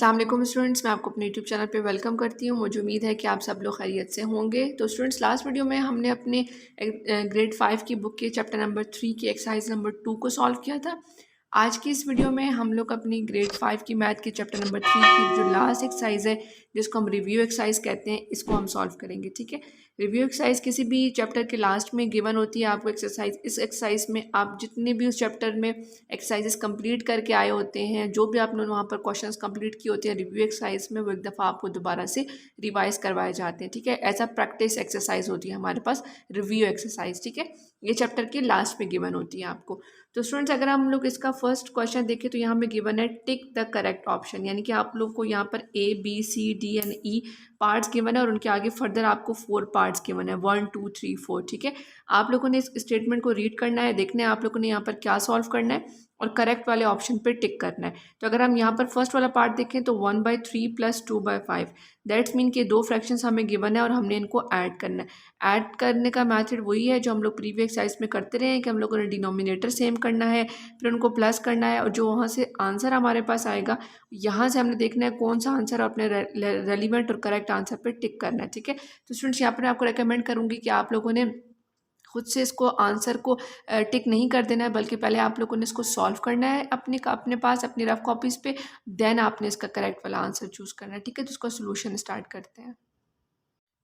अस्सलाम वालेकुम स्टूडेंट्स, मैं आपको अपने यूट्यूब चैनल पे वेलकम करती हूँ। मुझे उम्मीद है कि आप सब लोग खैरियत से होंगे। तो स्टूडेंट्स, लास्ट वीडियो में हमने अपने ग्रेड 5 की बुक के चैप्टर नंबर 3 की एक्सरसाइज नंबर 2 को सॉल्व किया था। आज की इस वीडियो में हम लोग अपनी ग्रेड 5 की मैथ के चैप्टर नंबर 3 की जो लास्ट एक्सरसाइज है, जिसको हम रिव्यू एक्सरसाइज कहते हैं, इसको हम सॉल्व करेंगे। ठीक है, रिव्यू एक्सरसाइज किसी भी चैप्टर के लास्ट में गिवन होती है आपको एक्सरसाइज। इस एक्सरसाइज में आप जितने भी उस चैप्टर में एक्सरसाइजेस कंप्लीट करके आए होते हैं, जो भी आपने वहाँ पर क्वेश्चंस कंप्लीट किए होते हैं रिव्यू एक्सरसाइज में, वो एक दफ़ा आपको दोबारा से रिवाइज करवाए जाते हैं। ठीक है, ऐसा प्रैक्टिस एक्सरसाइज होती है हमारे पास रिव्यू एक्सरसाइज। ठीक है, ये चैप्टर के लास्ट में गिवन होती है आपको। तो स्टूडेंट्स, अगर हम लोग इसका फर्स्ट क्वेश्चन देखें तो यहाँ पे गिवन है टिक द करेक्ट ऑप्शन, यानी कि आप लोग को यहाँ पर A B C D and E parts given है और उनके आगे फर्दर आपको 4 पार्ट्स गिवन है, 1 2 3 4। ठीक है, आप लोगों ने इस स्टेटमेंट को रीड करना है, देखना है आप लोगों ने यहाँ पर क्या सॉल्व करना है और करेक्ट वाले ऑप्शन पे टिक करना है। तो अगर हम यहाँ पर फर्स्ट वाला पार्ट देखें तो 1/3 + 2/5, दैट्स मीन कि 2 फ्रैक्शंस हमें गिवन है और हमने इनको ऐड करना है। ऐड करने का मेथड वही है जो हम लोग प्रीवियस एक्सरसाइज में करते रहे हैं कि हम लोगों ने डिनोमिनेटर सेम करना है, फिर उनको प्लस करना है, और जो वहाँ से आंसर हमारे पास आएगा, यहाँ से हमने देखना है कौन सा आंसर अपने रेलिवेंट और करेक्ट आंसर पर टिक करना है। ठीक है, तो स्टूडेंट्स, यहाँ पर आपको रिकमेंड करूँगी कि आप लोगों ने खुद से इसको आंसर को टिक नहीं कर देना है, बल्कि पहले आप लोगों ने इसको सॉल्व करना है अपने पास अपनी रफ कॉपीज़ पे, देन आपने इसका करेक्ट वाला आंसर चूज़ करना है। ठीक है, तो इसका सोल्यूशन स्टार्ट करते हैं।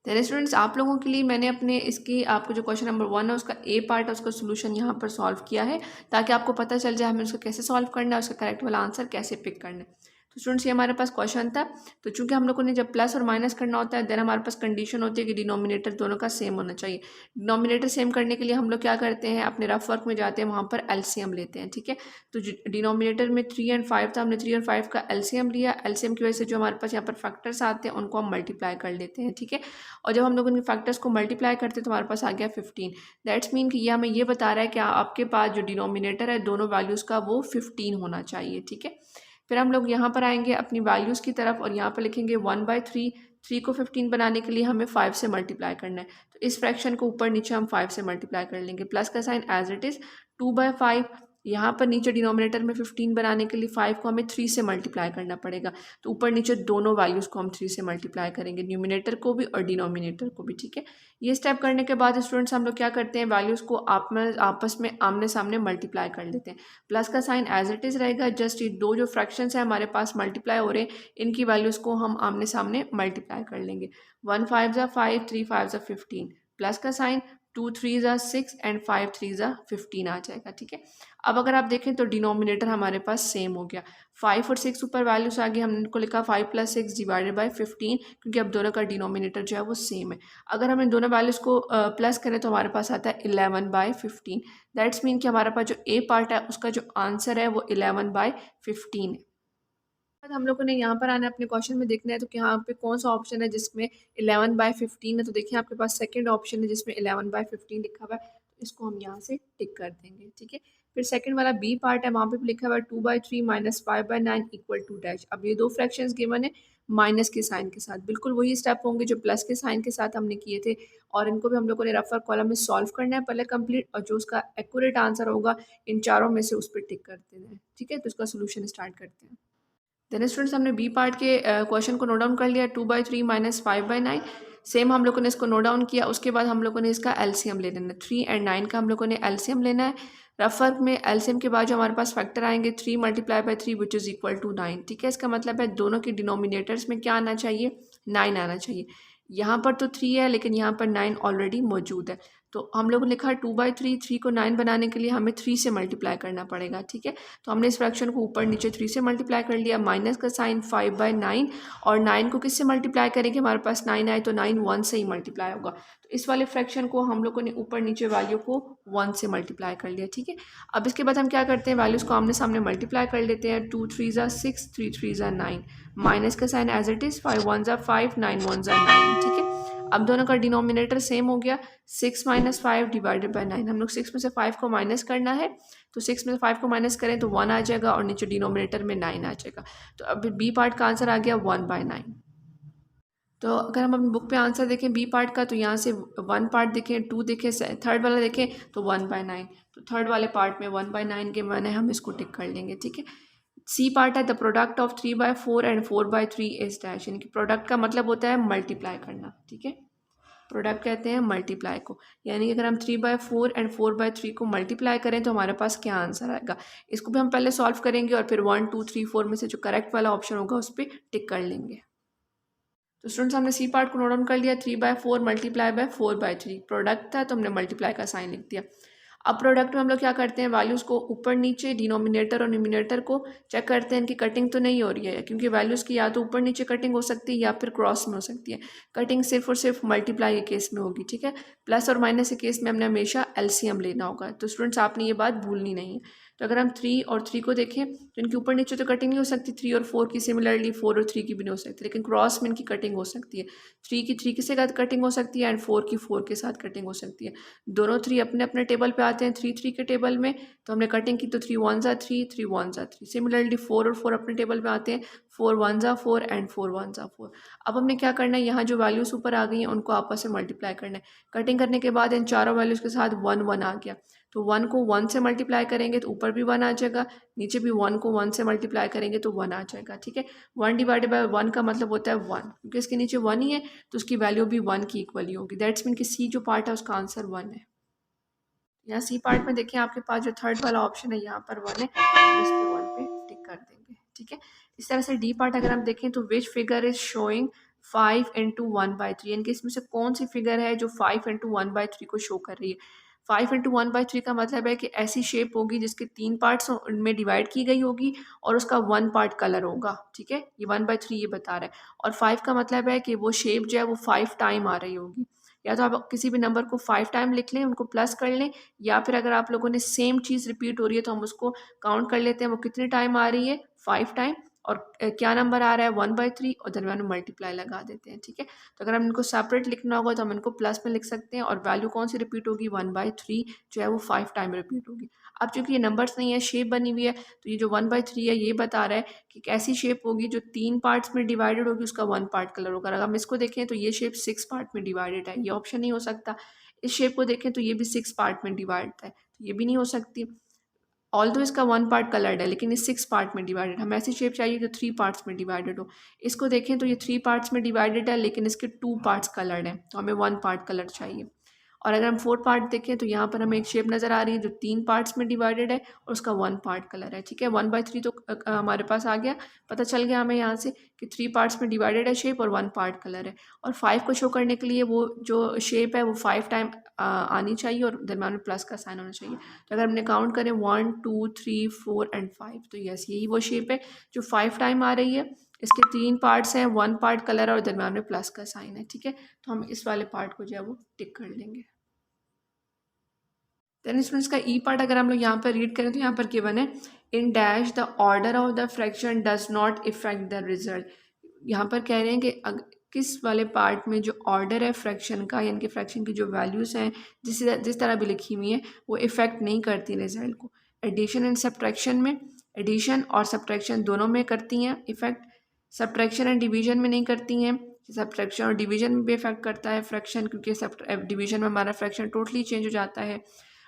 चलिए स्टूडेंट्स, आप लोगों के लिए मैंने अपने इसकी आपको जो क्वेश्चन नंबर 1 है उसका ए पार्ट है, उसका सोल्यूशन यहाँ पर सॉल्व किया है, ताकि आपको पता चल जाए हमें उसको कैसे सॉल्व करना है, उसका करेक्ट वाला आंसर कैसे पिक करना है। तो स्टूडेंट्स, ये हमारे पास क्वेश्चन था। तो चूंकि हम लोगों ने जब प्लस और माइनस करना होता है, देन हमारे पास कंडीशन होती है कि डिनोमिनेटर दोनों का सेम होना चाहिए। डिनोमिनेटर सेम करने के लिए हम लोग क्या करते हैं, अपने रफ वर्क में जाते हैं, वहाँ पर एलसीएम लेते हैं। ठीक है, तो डिनोमिनेटर में 3 और 5 था, हमने 3 और 5 का एलसीएम लिया। एलसीएम की वजह से जो हमारे पास यहाँ पर फैक्टर्स आते हैं उनको हम मल्टीप्लाई कर लेते हैं। ठीक है, और जब हम लोग उनके फैक्टर्स को मल्टीप्लाई करते हैं तो हमारे पास आ गया 15। दैट्स मीन कि ये हमें ये बता रहा है कि आपके पास जो डिनोमिनेटर है दोनों वैल्यूज़ का वो 15 होना चाहिए। ठीक है, फिर हम लोग यहाँ पर आएंगे अपनी वैल्यूज़ की तरफ और यहाँ पर लिखेंगे 1/3। 3 को 15 बनाने के लिए हमें 5 से मल्टीप्लाई करना है, तो इस फ्रैक्शन को ऊपर नीचे हम 5 से मल्टीप्लाई कर लेंगे। प्लस का साइन एज इट इज़, 2/5। यहाँ पर नीचे डिनोमिनेटर में 15 बनाने के लिए 5 को हमें 3 से मल्टीप्लाई करना पड़ेगा, तो ऊपर नीचे दोनों वैल्यूज़ को हम 3 से मल्टीप्लाई करेंगे, न्यूमिनेटर को भी और डिनोमिनेटर को भी। ठीक है, ये स्टेप करने के बाद स्टूडेंट्स हम लोग क्या करते हैं, वैल्यूज़ को आपस में आमने सामने मल्टीप्लाई कर लेते हैं। प्लस का साइन एज इट इज़ रहेगा, जस्ट ये दो जो फ्रैक्शंस हैं हमारे पास मल्टीप्लाई हो रहे हैं, इनकी वैल्यूज़ को हम आमने सामने मल्टीप्लाई कर लेंगे। 1 5 ज़ा 5, 3 5 ज़ा 15, प्लस का साइन 2 3 ज़ा 6 एंड 5 3 ज़ा 15 आ जाएगा। ठीक है, अब अगर आप देखें तो डिनोमिनेटर हमारे पास सेम हो गया। 5 और 6 ऊपर वैल्यूज़ आ गई, हमने इनको लिखा 5 + 6 डिवाइडेड बाई 15, क्योंकि अब दोनों का डिनोमिनेटर जो है वो सेम है। अगर हम इन दोनों वैल्यूज़ को प्लस करें तो हमारे पास आता है 11/15। दैट्स मीन कि हमारे पास जो ए पार्ट है उसका जो आंसर है वो 11/15 है। बाद हम लोगों ने यहाँ पर आना है, अपने क्वेश्चन में देखना है तो कि यहाँ पे कौन सा ऑप्शन है जिसमें 11/15 है। तो देखिए आपके पास सेकंड ऑप्शन है जिसमें 11/15 लिखा हुआ है, तो इसको हम यहाँ से टिक कर देंगे। ठीक है, फिर सेकंड वाला बी पार्ट है, वहाँ पे भी लिखा हुआ है 2/3 - 5/9 = डैश। अब ये दो फ्रैक्शंस गिवन है माइनस के साइन के साथ, बिल्कुल वही स्टेप होंगे जो प्लस के साइन के साथ हमने किए थे, और इनको भी हम लोगों ने रफर कॉलम में सॉल्व करना है पहले कंप्लीट, और जो उसका एक्यूरेट आंसर होगा इन चारों में से उस पर टिक कर देना है। ठीक है, तो इसका सोल्यूशन स्टार्ट करते हैं। देन स्टूडेंट्स, हमने बी पार्ट के क्वेश्चन को नोट डाउन कर लिया, 2/3 - 5/9। सेम हम लोगों ने इसको नोट डाउन किया, उसके बाद हम लोगों ने इसका एलसीएम ले लेना है। 3 और 9 का हम लोगों ने एलसीएम लेना है। रफ वर्क में एलसीएम के बाद जो हमारे पास फैक्टर आएंगे 3 × 3 विच इज़ इक्वल टू 9। ठीक है, इसका मतलब है दोनों के डिनोमिनेटर्स में क्या आना चाहिए, 9 आना चाहिए। यहाँ पर तो 3 है लेकिन यहाँ पर 9 ऑलरेडी मौजूद है, तो हम लोगों ने लिखा 2/3। 3 को 9 बनाने के लिए हमें 3 से मल्टीप्लाई करना पड़ेगा। ठीक है, तो हमने इस फ्रैक्शन को ऊपर नीचे 3 से मल्टीप्लाई कर लिया। माइनस का साइन 5/9, और 9 को किससे मल्टीप्लाई करेंगे, हमारे पास 9 आए तो 9 1 से ही मल्टीप्लाई होगा, तो इस वाले फ्रैक्शन को हम लोगों ने ऊपर नीचे वैल्यू को 1 से मल्टीप्लाई कर लिया। ठीक है, अब इसके बाद हम क्या करते हैं, वैल्यूज़ को आमने सामने मल्टीप्लाई कर लेते हैं। 2 3 ज़ा 6, 3 3 ज़ा 9, माइनस का साइन एज इट इज़, 5 1 ज़ा 5, 9 1 ज़ा 9। ठीक है, अब दोनों का डिनोमिनेटर सेम हो गया। 6 - 5 डिवाइडेड बाई 9, हम लोग 6 में से 5 को माइनस करना है, तो 6 में से 5 को माइनस करें तो 1 आ जाएगा और नीचे डिनोमिनेटर में 9 आ जाएगा। तो अब बी पार्ट का आंसर आ गया 1/9। तो अगर हम अपनी बुक पे आंसर देखें बी पार्ट का, तो यहाँ से 1 पार्ट देखें, 2 देखें, थर्ड वाला देखें तो 1/9, तो थर्ड वाले पार्ट में 1/9 के माने हम इसको टिक कर लेंगे। ठीक है, सी पार्ट है the product of 3/4 and 4/3 is dash, यानी कि प्रोडक्ट का मतलब होता है मल्टीप्लाई करना, ठीक है। प्रोडक्ट कहते हैं मल्टीप्लाई को, यानी कि अगर हम 3/4 एंड 4/3 को मल्टीप्लाई करें तो हमारे पास क्या आंसर आएगा। इसको भी हम पहले सॉल्व करेंगे और फिर 1 2 3 4 में से जो करेक्ट वाला ऑप्शन होगा उस पर टिक कर लेंगे। तो स्टूडेंट्स हमने सी पार्ट को नोट डाउन कर लिया। 3/4 मल्टीप्लाई बाय 4/3 प्रोडक्ट था तो हमने मल्टीप्लाई का साइन लिख दिया। अब प्रोडक्ट में हम लोग क्या करते हैं, वैल्यूज़ को ऊपर नीचे डिनोमिनेटर और न्यूमिनेटर को चेक करते हैं इनकी कटिंग तो नहीं हो रही है, क्योंकि वैल्यूज़ की या तो ऊपर नीचे कटिंग हो सकती है या फिर क्रॉस में हो सकती है। कटिंग सिर्फ और सिर्फ मल्टीप्लाई के केस में होगी, ठीक है। प्लस और माइनस के केस में हमने हमेशा एलसीएम लेना होगा। तो स्टूडेंट्स आपने ये बात भूलनी नहीं है। तो अगर हम 3 और 3 को देखें तो इनके ऊपर नीचे तो कटिंग नहीं हो सकती, 3 और 4 की, सिमिलरली 4 और 3 की भी नहीं हो सकती, लेकिन क्रॉस में इनकी कटिंग हो सकती है। 3 की 3 के साथ कटिंग हो सकती है एंड 4 की 4 के साथ कटिंग हो सकती है। दोनों 3 अपने अपने टेबल पे आते हैं 3 के टेबल में, तो हमने कटिंग की तो 3 1 जा 3 3 1 जा 3। सिमिलरली 4 और 4 अपने टेबल पे आते हैं 4 1 जा 4 एंड 4 1 जा 4। अब हमने क्या करना है, यहाँ जो वैल्यूज़ ऊपर आ गई हैं उनको आपस में मल्टीप्लाई करना है। कटिंग करने के बाद इन चारों वैल्यूज़ के साथ 1 1 आ गया, तो 1 को 1 से मल्टीप्लाई करेंगे तो ऊपर भी 1 आ जाएगा, नीचे भी 1 को 1 से मल्टीप्लाई करेंगे तो 1 आ जाएगा, ठीक है। 1 डिवाइडेड बाय 1 का मतलब होता है 1, क्योंकि इसके नीचे 1 ही है तो उसकी वैल्यू भी 1 की इक्वल ही होगी। दैट्स मीन कि सी जो पार्ट है उसका आंसर 1 है। यहाँ सी पार्ट में देखिए आपके पास जो थर्ड वाला ऑप्शन है यहाँ पर 1 है, हम इस पे 1 पे टिक कर देंगे, ठीक है। इस तरह से डी पार्ट अगर हम देखें तो which figure is showing 5 into 1/3, यानी कि इसमें से कौन सी फिगर है जो 5 इंटू 1/3 को शो कर रही है। 5 इंटू 1/3 का मतलब है कि ऐसी शेप होगी जिसके 3 पार्ट्स में डिवाइड की गई होगी और उसका 1 पार्ट कलर होगा, ठीक है। ये 1/3 ये बता रहा है, और 5 का मतलब है कि वो शेप जो है वो 5 टाइम आ रही होगी। या तो आप किसी भी नंबर को 5 टाइम लिख लें, उनको प्लस कर लें, या फिर अगर आप लोगों ने सेम चीज़ रिपीट हो रही है तो हम उसको काउंट कर लेते हैं वो कितने टाइम आ रही है, 5 टाइम, और क्या नंबर आ रहा है 1/3, और दरम्यान में मल्टीप्लाई लगा देते हैं, ठीक है। तो अगर हम इनको सेपरेट लिखना होगा तो हम इनको प्लस में लिख सकते हैं, और वैल्यू कौन सी रिपीट होगी, 1/3 जो है वो 5 टाइम रिपीट होगी। अब चूंकि ये नंबर्स नहीं है, शेप बनी हुई है, तो ये जो 1/3 है ये बता रहा है कि कैसी शेप होगी जो 3 पार्ट्स में डिवाइडेड होगी, उसका 1 पार्ट कलर होगा। अगर हम इसको देखें तो ये शेप 6 पार्ट में डिवाइडेड है, ये ऑप्शन नहीं हो सकता। इस शेप को देखें तो ये भी 6 पार्ट में डिवाइड है, तो ये भी नहीं हो सकती। ऑल दो इसका 1 पार्ट कलर्ड है लेकिन ये 6 पार्ट में डिवाइडेड। हम ऐसी शेप चाहिए जो 3 पार्ट्स में डिवाइडेड हो। इसको देखें तो ये 3 पार्ट्स में डिवाइडेड है लेकिन इसके 2 पार्ट्स कलर्ड हैं, तो हमें 1 पार्ट कलर चाहिए। और अगर हम 4 पार्ट देखें तो यहाँ पर हमें एक शेप नज़र आ रही है जो 3 पार्ट्स में डिवाइडेड है और उसका 1 पार्ट कलर है, ठीक है। 1/3 तो हमारे पास आ गया, पता चल गया हमें यहाँ से कि 3 पार्ट्स में डिवाइडेड है शेप और 1 पार्ट कलर है। और 5 को शो करने के लिए वो जो शेप है वो 5 टाइम आनी चाहिए और दरम्यान में प्लस का साइन होना चाहिए। तो अगर हमने काउंट करें 1 2 3 4 एंड 5, तो यस यही वो शेप है जो 5 टाइम आ रही है। इसके 3 पार्ट्स हैं, 1 पार्ट कलर है और दरम्यान में प्लस का साइन है, ठीक है। तो हम इस वाले पार्ट को जो है वो टिक कर लेंगे। देन स्टूडेंट्स का ई पार्ट अगर हम लोग यहाँ पर रीड करें तो यहाँ पर गिवन है in dash the order of the fraction does not effect the result. यहाँ पर कह रहे हैं कि किस वाले पार्ट में जो ऑर्डर है फ्रैक्शन का, यानी कि फ्रैक्शन की जो वैल्यूज़ हैं जिस तरह भी लिखी हुई हैं वो इफ़ेक्ट नहीं करती रिजल्ट को। एडिशन एंड सब्ट्रैक्शन में, एडिशन और सब्ट्रैक्शन दोनों में करती हैं इफ़ेक्ट, सब्ट्रैक्शन एंड डिवीजन में नहीं करती हैं। सब्ट्रैक्शन और डिवीजन में भी इफेक्ट करता है फ्रैक्शन, क्योंकि डिवीजन में हमारा फ्रैक्शन टोटली चेंज हो जाता है।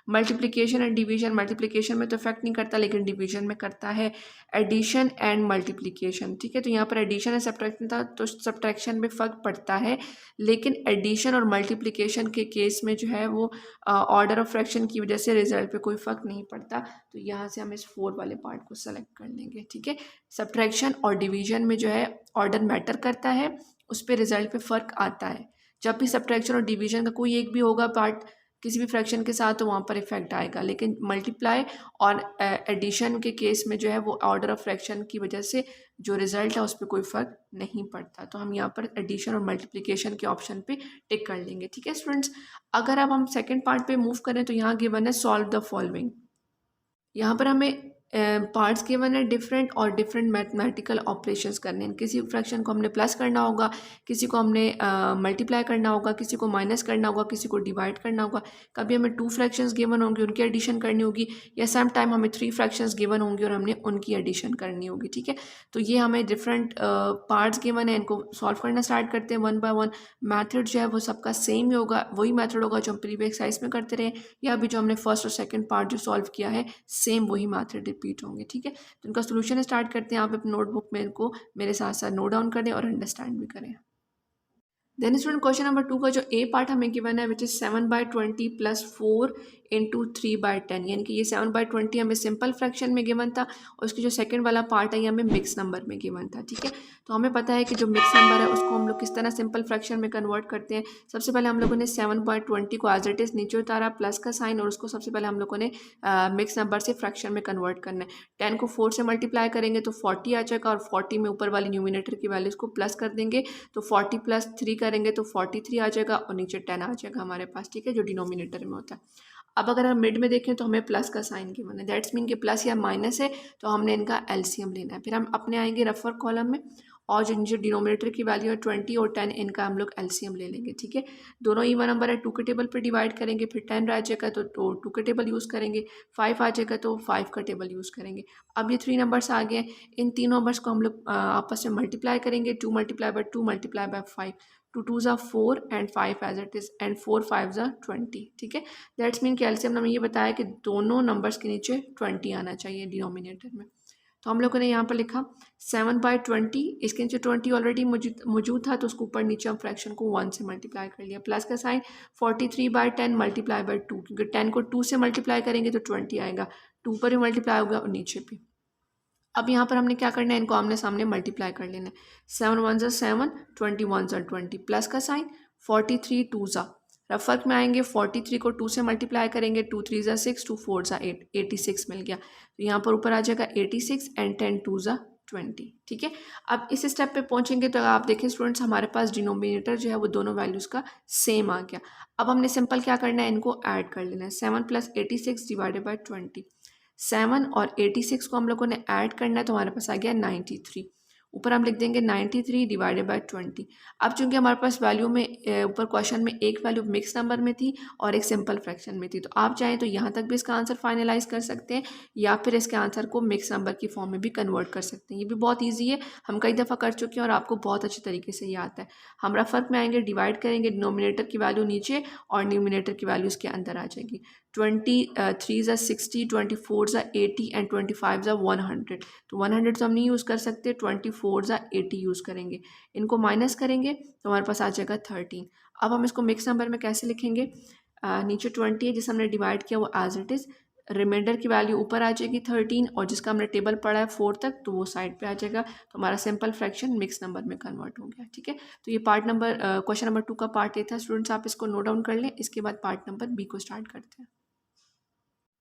मल्टीप्लिकेशन एंड डिवीजन, मल्टीप्लिकेशन में तो इफेक्ट नहीं करता लेकिन डिवीजन में करता है। एडिशन एंड मल्टीप्लिकेशन, ठीक है। तो यहाँ पर एडिशन एंड सब्ट्रैक्शन था तो सब्ट्रैक्शन में फ़र्क पड़ता है, लेकिन एडिशन और मल्टीप्लिकेशन के केस में जो है वो ऑर्डर ऑफ फ्रैक्शन की वजह से रिजल्ट पे कोई फ़र्क नहीं पड़ता। तो यहाँ से हम इस 4 वाले पार्ट को सेलेक्ट कर लेंगे, ठीक है। सब्ट्रैक्शन और डिवीजन में जो है ऑर्डर मैटर करता है, उस पर रिजल्ट पे फ़र्क आता है। जब भी सब्ट्रैक्शन और डिवीजन का कोई एक भी होगा पार्ट किसी भी फ्रैक्शन के साथ तो वहाँ पर इफेक्ट आएगा, लेकिन मल्टीप्लाई और एडिशन के केस में जो है वो ऑर्डर ऑफ फ्रैक्शन की वजह से जो रिजल्ट है उस पर कोई फ़र्क नहीं पड़ता। तो हम यहाँ पर एडिशन और मल्टीप्लिकेशन के ऑप्शन पे टिक कर लेंगे, ठीक है स्टूडेंट्स। अगर अब हम सेकेंड पार्ट पे मूव करें तो यहाँ गिवन है सॉल्व द फॉलोइंग। यहाँ पर हमें पार्ट्स गिवन है डिफरेंट और डिफरेंट मैथमेटिकल ऑपरेशंस करने हैं। किसी फ्रैक्शन को हमने प्लस करना होगा, किसी को हमने मल्टीप्लाई करना होगा, किसी को माइनस करना होगा, किसी को डिवाइड करना होगा। कभी हमें 2 फ्रैक्शंस गिवन होंगे उनकी एडिशन करनी होगी, या सम टाइम हमें 3 फ्रैक्शंस गिवन होंगे और हमने उनकी एडिशन करनी होगी, ठीक है। तो ये हमें डिफरेंट पार्ट्स गिवन है, इनको सॉल्व करना स्टार्ट करते हैं 1 बाय 1। मैथड जो है वो सबका सेम ही होगा, वही मैथड होगा जो हम प्रीवियस एक्सरसाइज में करते रहे, या अभी जो हमने फर्स्ट और सेकेंड पार्ट जो सॉल्व किया है सेम वही मैथड रिपीट होंगे, ठीक है। तो इनका सोल्यूशन स्टार्ट करते हैं। आप अपनी नोटबुक में इनको मेरे साथ साथ नोट डाउन करें और अंडरस्टैंड भी करें। देन स्टूडेंट क्वेश्चन नंबर 2 का जो ए पार्ट हमें गिवन है विच इज़ 7/20 + 4 × 3/10, यानी कि ये 7/20 हमें सिंपल फ्रैक्शन में गिवन था और उसकी जो सेकंड वाला पार्ट है ये हमें मिक्स नंबर में गिवन था, ठीक है। तो हमें पता है कि जो मिक्स नंबर है उसको हम लोग किस तरह सिंपल फ्रैक्शन में कन्वर्ट करते हैं। सबसे पहले हम लोगों ने 7/20 को एज इट इज़ नीचे उतारा प्लस का साइन, और उसको सबसे पहले हम लोगों ने मिक्स नंबर से फ्रैक्शन में कन्वर्ट करना है। 10 को 4 से मल्टीप्लाई करेंगे तो 40 आ जाएगा, और 40 में ऊपर वाली न्यूमिनेटर की वैल्यूज़ को प्लस कर देंगे तो 40 + 3 करेंगे तो 43 आ जाएगा, और नीचे 10 आ जाएगा हमारे पास, ठीक है, जो डिनोमिनेटर में होता है। अब अगर हम मिड में देखें तो हमें प्लस का साइन गिवन है, दैट्स मीन कि प्लस या माइनस है, तो हमने इनका एलसीएम लेना है। फिर हम अपने आएंगे रफर कॉलम में, और जो नीचे डिनोमिनेटर की वैल्यू है 20 और 10, इनका हम लोग एलसीएम ले लेंगे, ठीक है। दोनों इवन नंबर है, 2 के टेबल पर डिवाइड करेंगे, फिर 10 रह जाएगा तो 2 के टेबल यूज़ करेंगे, 5 आ जाएगा तो 5 का टेबल यूज़ करेंगे। अब ये 3 नंबर्स आ गए, इन 3 नंबर्स को हम लोग आपस में मल्टीप्लाई करेंगे, 2 × 2 × 5, 2 2s are 4 and 5 as it is, and 4 5s are 20, ठीक है। दैट्स मीन कि एलसीएम ने हमें ये बताया कि दोनों नंबर्स के नीचे 20 आना चाहिए डिनोमिनेटर में। तो हम लोगों ने यहाँ पर लिखा 7/20, इसके नीचे 20 ऑलरेडी मौजूद था, तो उसको ऊपर नीचे हम फ्रैक्शन को 1 से मल्टीप्लाई कर लिया, प्लस का साइन 43/10 × 2, क्योंकि 10 को 2 से मल्टीप्लाई करेंगे तो 20 आएगा, 2 पर भी मल्टीप्लाई होगा और नीचे भी। अब यहाँ पर हमने क्या करना है, इनको आमने सामने मल्टीप्लाई कर लेना है। 7 1s are 7, 20 1s are 20, plus का साइन 43 2s are, रफर्क में आएंगे 43 को 2 से मल्टीप्लाई करेंगे, 2 3s are 6, 2 4s are 8, 86 मिल गया। तो यहाँ पर ऊपर आ जाएगा 86 एंड 10 2s are 20, ठीक है। अब इस स्टेप पे पहुँचेंगे तो आप देखें स्टूडेंट्स, हमारे पास डिनोमिनेटर जो है वो दोनों वैल्यूज़ का सेम आ गया। अब हमने सिंपल क्या करना है, इनको ऐड कर लेना है। 7 + 86 / 20, 7 और 86 को हम लोगों ने ऐड करना है, तो हमारे पास आ गया 93। ऊपर हम लिख देंगे 93 / 20। अब चूंकि हमारे पास वैल्यू में ऊपर क्वेश्चन में एक वैल्यू मिक्स नंबर में थी और एक सिंपल फ्रैक्शन में थी, तो आप चाहें तो यहाँ तक भी इसका आंसर फाइनलाइज कर सकते हैं, या फिर इसके आंसर को मिक्स नंबर की फॉर्म में भी कन्वर्ट कर सकते हैं। ये भी बहुत ईजी है, हम कई दफ़ा कर चुके हैं और आपको बहुत अच्छे तरीके से ये आता है। हम रफर्क में आएंगे, डिवाइड करेंगे, डिनोमिनेटर की वैल्यू नीचे और न्यूमिनेटर की वैल्यू इसके अंदर आ जाएगी। 23s are 60, 24s are 80 and 25s are 100। तो 100 तो हम नहीं यूज़ कर सकते, 24s are 80 यूज़ करेंगे। इनको माइनस करेंगे तो हमारे पास आ जाएगा 13। अब हम इसको मिक्स नंबर में कैसे लिखेंगे, नीचे 20 है जिसे हमने डिवाइड किया वो एज इट इज़, रिमाइंडर की वैल्यू ऊपर आ जाएगी 13, और जिसका हमने टेबल पढ़ा है 4 तक तो वो साइड पे आ जाएगा। तो हमारा सिंपल फ्रैक्शन मिक्स नंबर में कन्वर्ट हो गया, ठीक है। तो ये क्वेश्चन नंबर 2 का पार्ट ए था स्टूडेंट्स, आप इसको नोट डाउन कर लें। इसके बाद पार्ट नंबर बी को स्टार्ट करते हैं।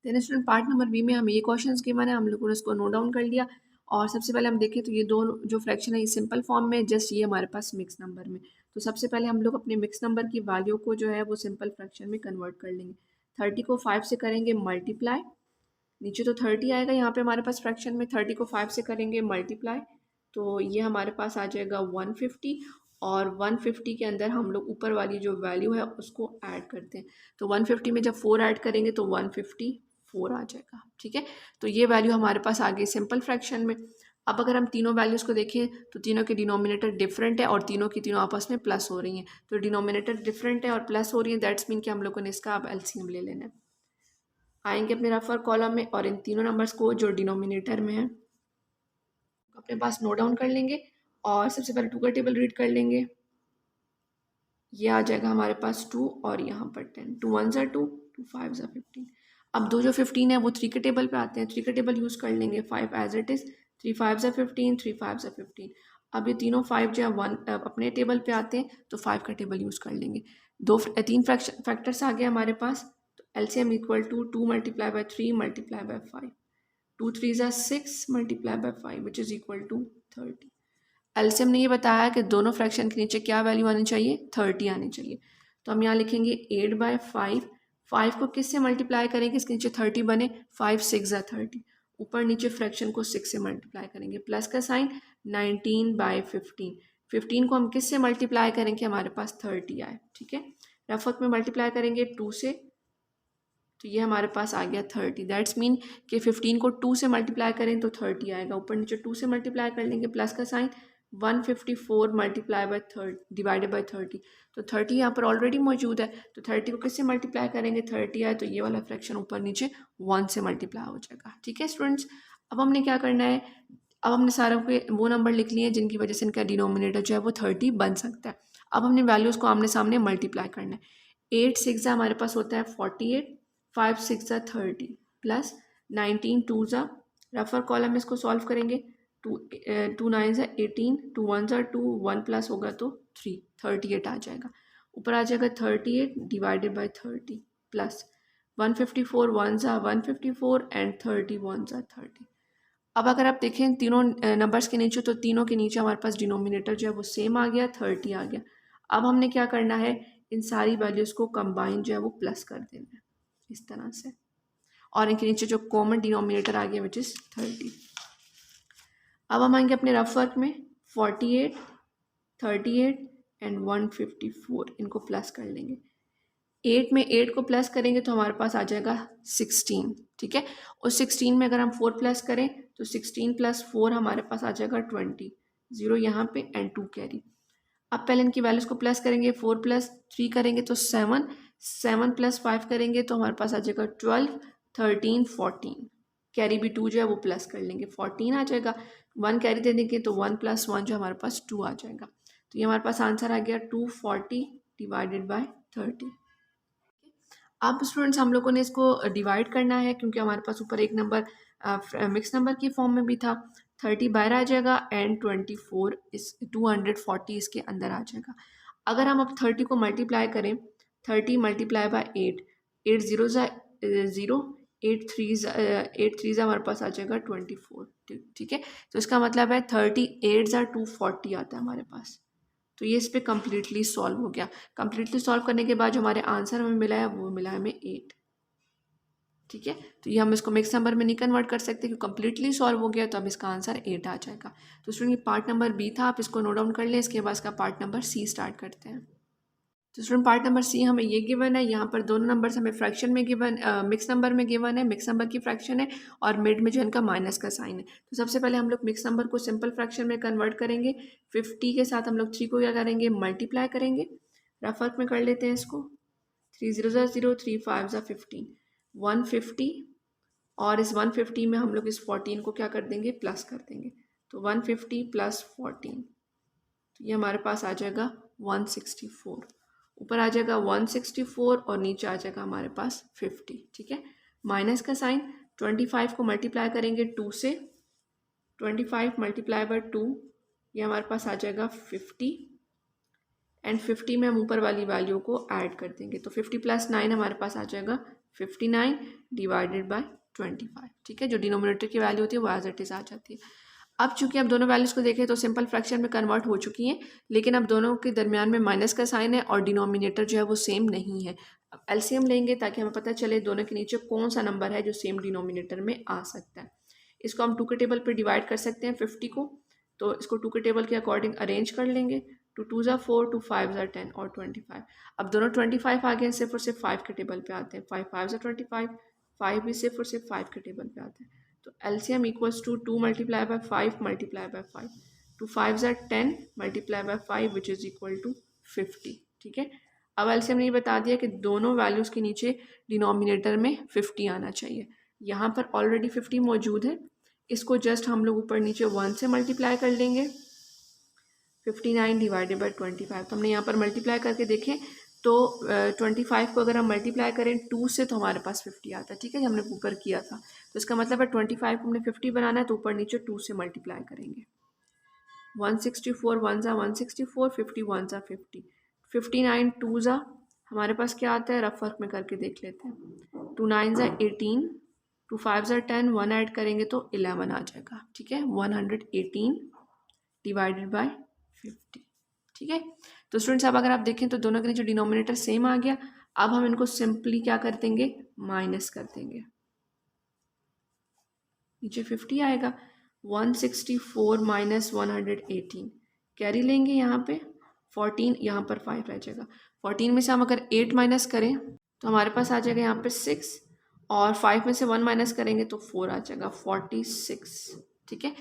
Then student part number B में हमें ये क्वेश्चंस गिवन है, हम लोगों ने इसको नोट डाउन कर लिया। और सबसे पहले हम देखें तो ये दो जो फ्रैक्शन है ये सिंपल फॉर्म में, जस्ट ये हमारे पास मिक्स नंबर में। तो सबसे पहले हम लोग अपने मिक्स नंबर की वैल्यू को जो है वो सिंपल फ्रैक्शन में कन्वर्ट कर लेंगे। 30 को 5 से करेंगे मल्टीप्लाई, नीचे तो 30 आएगा यहाँ पे हमारे पास फ्रैक्शन में, 30 को 5 से करेंगे मल्टीप्लाई, तो ये हमारे पास आ जाएगा 150, और 150 के अंदर हम लोग ऊपर वाली जो वैल्यू है उसको ऐड करते हैं। तो 150 में जब 4 ऐड करेंगे तो 154 आ जाएगा, ठीक है। तो ये वैल्यू हमारे पास आ गई सिंपल फ्रैक्शन में। अब अगर हम तीनों वैल्यूज़ को देखें तो तीनों के डिनोमिनेटर डिफरेंट है और तीनों की तीनों आपस में प्लस हो रही हैं। तो डिनोमिनेटर डिफरेंट है और प्लस हो रही है, दैट्स मीन कि हम लोगों ने इसका अब एलसीएम ले लेना है। आएंगे अपने रफर कॉलम में और इन तीनों नंबर्स को जो डिनोमिनेटर में है अपने पास नोट डाउन कर लेंगे, और सबसे पहले 2 का टेबल रीड कर लेंगे। ये आ जाएगा हमारे पास 2 और यहाँ पर 10, 2 1s are 2, 2 5s are 15। अब दो जो 15 है वो 3 के टेबल पे आते हैं, 3 का टेबल यूज़ कर लेंगे, 5 as it is, 3 5s are 15, 3 5s are 15। अब ये तीनों 5 जो है 1 अपने टेबल पे आते हैं तो 5 का टेबल यूज़ कर लेंगे। तीन फैक्टर्स आ गए हमारे पास, तो LCM equal to 2 × 3 × 5, 2 3s are 6 × 5 which is equal to 30। LCM ने ये बताया कि दोनों फ्रैक्शन के नीचे क्या वैल्यू आनी चाहिए, 30 आनी चाहिए। तो हम यहाँ लिखेंगे 8/5, 5 को किस से मल्टीप्लाई करेंगे, इसके नीचे 30 बने, 5 6 are 30, ऊपर नीचे फ्रैक्शन को 6 से मल्टीप्लाई करेंगे, प्लस का साइन 19/15, 15 को हम किस से मल्टीप्लाई करेंगे, हमारे पास 30 आए, ठीक है। रफक में मल्टीप्लाई करेंगे 2 से, तो ये हमारे पास आ गया 30। दैट्स मीन कि 15 को 2 से मल्टीप्लाई करें तो 30 आएगा, ऊपर नीचे 2 से मल्टीप्लाई कर लेंगे, प्लस का sign 154 multiply by 30 divided by 30, तो 30 यहाँ पर ऑलरेडी मौजूद है, तो 30 को किससे मल्टीप्लाई करेंगे, 30 है तो ये वाला फ्रैक्शन ऊपर नीचे 1 से मल्टीप्लाई हो जाएगा। ठीक है स्टूडेंट्स, अब हमने क्या करना है, अब हमने सारे के वो नंबर लिख लिए हैं जिनकी वजह से इनका डिनोमिनेटर जो है वो 30 बन सकता है। अब हमने वैल्यूज़ को आमने सामने मल्टीप्लाई करना है। 8 6 हमारे पास होता है 48, 5 6 30 प्लस 19 2 रफर कॉलम इसको सॉल्व करेंगे। 2 9 18, 2 1 2, 1 प्लस होगा तो 3, 38 आ जाएगा। ऊपर आ जाएगा 38 डिवाइडेड बाई 30 प्लस 154 1 154 एंड 30 1 30। अब अगर आप देखें तीनों नंबर्स के नीचे, तो तीनों के नीचे हमारे पास डिनोमिनेटर जो है वो सेम आ गया, 30 आ गया। अब हमने क्या करना है, इन सारी वैल्यूज़ को कंबाइन जो है वो प्लस कर देना है इस तरह से, और इनके नीचे जो कॉमन डिनोमिनेटर आ गया विच इज़ 30। अब हम आएंगे अपने रफ वर्क में, 48 38 एंड 154 इनको प्लस कर लेंगे। 8 में 8 को प्लस करेंगे तो हमारे पास आ जाएगा 16। ठीक है, और 16 में अगर हम 4 प्लस करें तो 16 प्लस 4 हमारे पास आ जाएगा 20, 0 यहाँ पे एंड 2 कैरी। अब पहले इनकी वैल्यूज़ को प्लस करेंगे, 4 प्लस 3 करेंगे तो 7, 7 प्लस 5 करेंगे तो हमारे पास आ जाएगा 12, 13 14, कैरी भी 2 जो है वो प्लस कर लेंगे, 14 आ जाएगा। 1 कैरी दे देंगे तो 1 + 1 जो हमारे पास 2 आ जाएगा। तो ये हमारे पास आंसर आ गया 240 डिवाइडेड बाय 30। अब स्टूडेंट्स हम लोगों ने इसको डिवाइड करना है, क्योंकि हमारे पास ऊपर एक नंबर मिक्स नंबर की फॉर्म में भी था। 30 बाहर आ जाएगा एंड 24 इस 240 इसके अंदर आ जाएगा। अगर हम अब 30 को मल्टीप्लाई करें, 30 मल्टीप्लाई बाय 8, 8 0 0, 8 3 हमारे पास आ जाएगा 24। ठीक है, तो इसका मतलब है 38 240 आता है हमारे पास। तो ये इस पर कम्प्लीटली सॉल्व हो गया। कम्प्लीटली सॉल्व करने के बाद जो हमारे आंसर हमें मिला है वो मिला है हमें 8। ठीक है, तो ये हम इसको मिक्स नंबर में नहीं कन्वर्ट कर सकते क्योंकि कम्प्लीटली सॉल्व हो गया, तो अब इसका आंसर 8 आ जाएगा। तो स्टूडेंट पार्ट नंबर बी था, आप इसको नोट डाउन कर लें। इसके बाद इसका पार्ट नंबर सी स्टार्ट करते हैं। तो स्टूडेंट पार्ट नंबर सी हमें ये गिवन है, यहाँ पर दोनों नंबर्स हमें फ्रैक्शन में गिवन, मिक्स नंबर में गिवन है, मिक्स नंबर की फ्रैक्शन है और मिड में जो इनका माइनस का साइन है। तो सबसे पहले हम लोग मिक्स नंबर को सिंपल फ्रैक्शन में कन्वर्ट करेंगे। 50 के साथ हम लोग 3 को क्या करेंगे, मल्टीप्लाई करेंगे। रफ वर्क में कर लेते हैं इसको। 3 0 0, 3 5 15, 150 और इस 150 में हम लोग इस 14 को क्या कर देंगे, प्लस कर देंगे। तो 150 + 14, तो ये हमारे पास आ जाएगा 164। ऊपर आ जाएगा 164 और नीचे आ जाएगा हमारे पास 50। ठीक है, माइनस का साइन। 25 को मल्टीप्लाई करेंगे 2 से, 25 मल्टीप्लाई बाय 2, ये हमारे पास आ जाएगा 50 एंड 50 में हम ऊपर वाली वैल्यू को ऐड कर देंगे। तो 50 + 9 हमारे पास आ जाएगा 59 डिवाइडेड बाय 25। ठीक है, जो डिनोमिनेटर की वैल्यू होती है वो एज इट इज़ आ जाती है। अब चूंकि अब दोनों वैल्यूज़ को देखें तो सिंपल फ्रैक्शन में कन्वर्ट हो चुकी हैं, लेकिन अब दोनों के दरमियान में माइनस का साइन है और डिनोमिनेटर जो है वो सेम नहीं है। अब एलसीएम लेंगे ताकि हमें पता चले दोनों के नीचे कौन सा नंबर है जो सेम डिनोमिनेटर में आ सकता है। इसको हम 2 के टेबल पर डिवाइड कर सकते हैं 50 को, तो इसको 2 के टेबल के अकॉर्डिंग अरेंज कर लेंगे। 2 2 4, 2 5 10 और 25। अब दोनों 25 आ गए, सिर्फ और सिर्फ 5 के टेबल पे आते हैं। 5 5 25, 5 भी सिर्फ और सिर्फ 5 के टेबल पे आते हैं। तो LCM equals to 2 multiply by 5 multiply by 5, 2 5 10 multiply by 5 which is equal to 50। ठीक है, अब LCM ने बता दिया कि दोनों वैल्यूज़ के नीचे डिनोमिनेटर में 50 आना चाहिए। यहाँ पर ऑलरेडी 50 मौजूद है, इसको जस्ट हम लोग ऊपर नीचे 1 से मल्टीप्लाई कर लेंगे। 59 डिवाइडेड बाई 25, तो हमने यहाँ पर मल्टीप्लाई करके देखें तो 25 को अगर हम मल्टीप्लाई करें 2 से तो हमारे पास 50 आता है। ठीक है, हमने ऊपर किया था, तो इसका मतलब है 25 को हमने 50 बनाना है तो ऊपर नीचे 2 से मल्टीप्लाई करेंगे। 164 1 164, 50 1 50, 59 2 हमारे पास क्या आता है, रफ वर्क में करके देख लेते हैं। 2 9 18, 2 5 10, 1 ऐड करेंगे तो 11 आ जाएगा। ठीक है, 118 डिवाइडेड बाय 50। ठीक है, तो स्टूडेंट्स अब अगर आप देखें तो दोनों के नीचे डिनोमिनेटर सेम आ गया। अब हम इनको सिंपली क्या कर देंगे, माइनस कर देंगे। नीचे 50 आएगा, 164 माइनस 118, कैरी लेंगे यहाँ पे 14, यहाँ पर 5 रह जाएगा। 14 में से हम अगर 8 माइनस करें तो हमारे पास आ जाएगा यहाँ पे 6, और 5 में से 1 माइनस करेंगे तो 4 आ जाएगा, 46। ठीक है,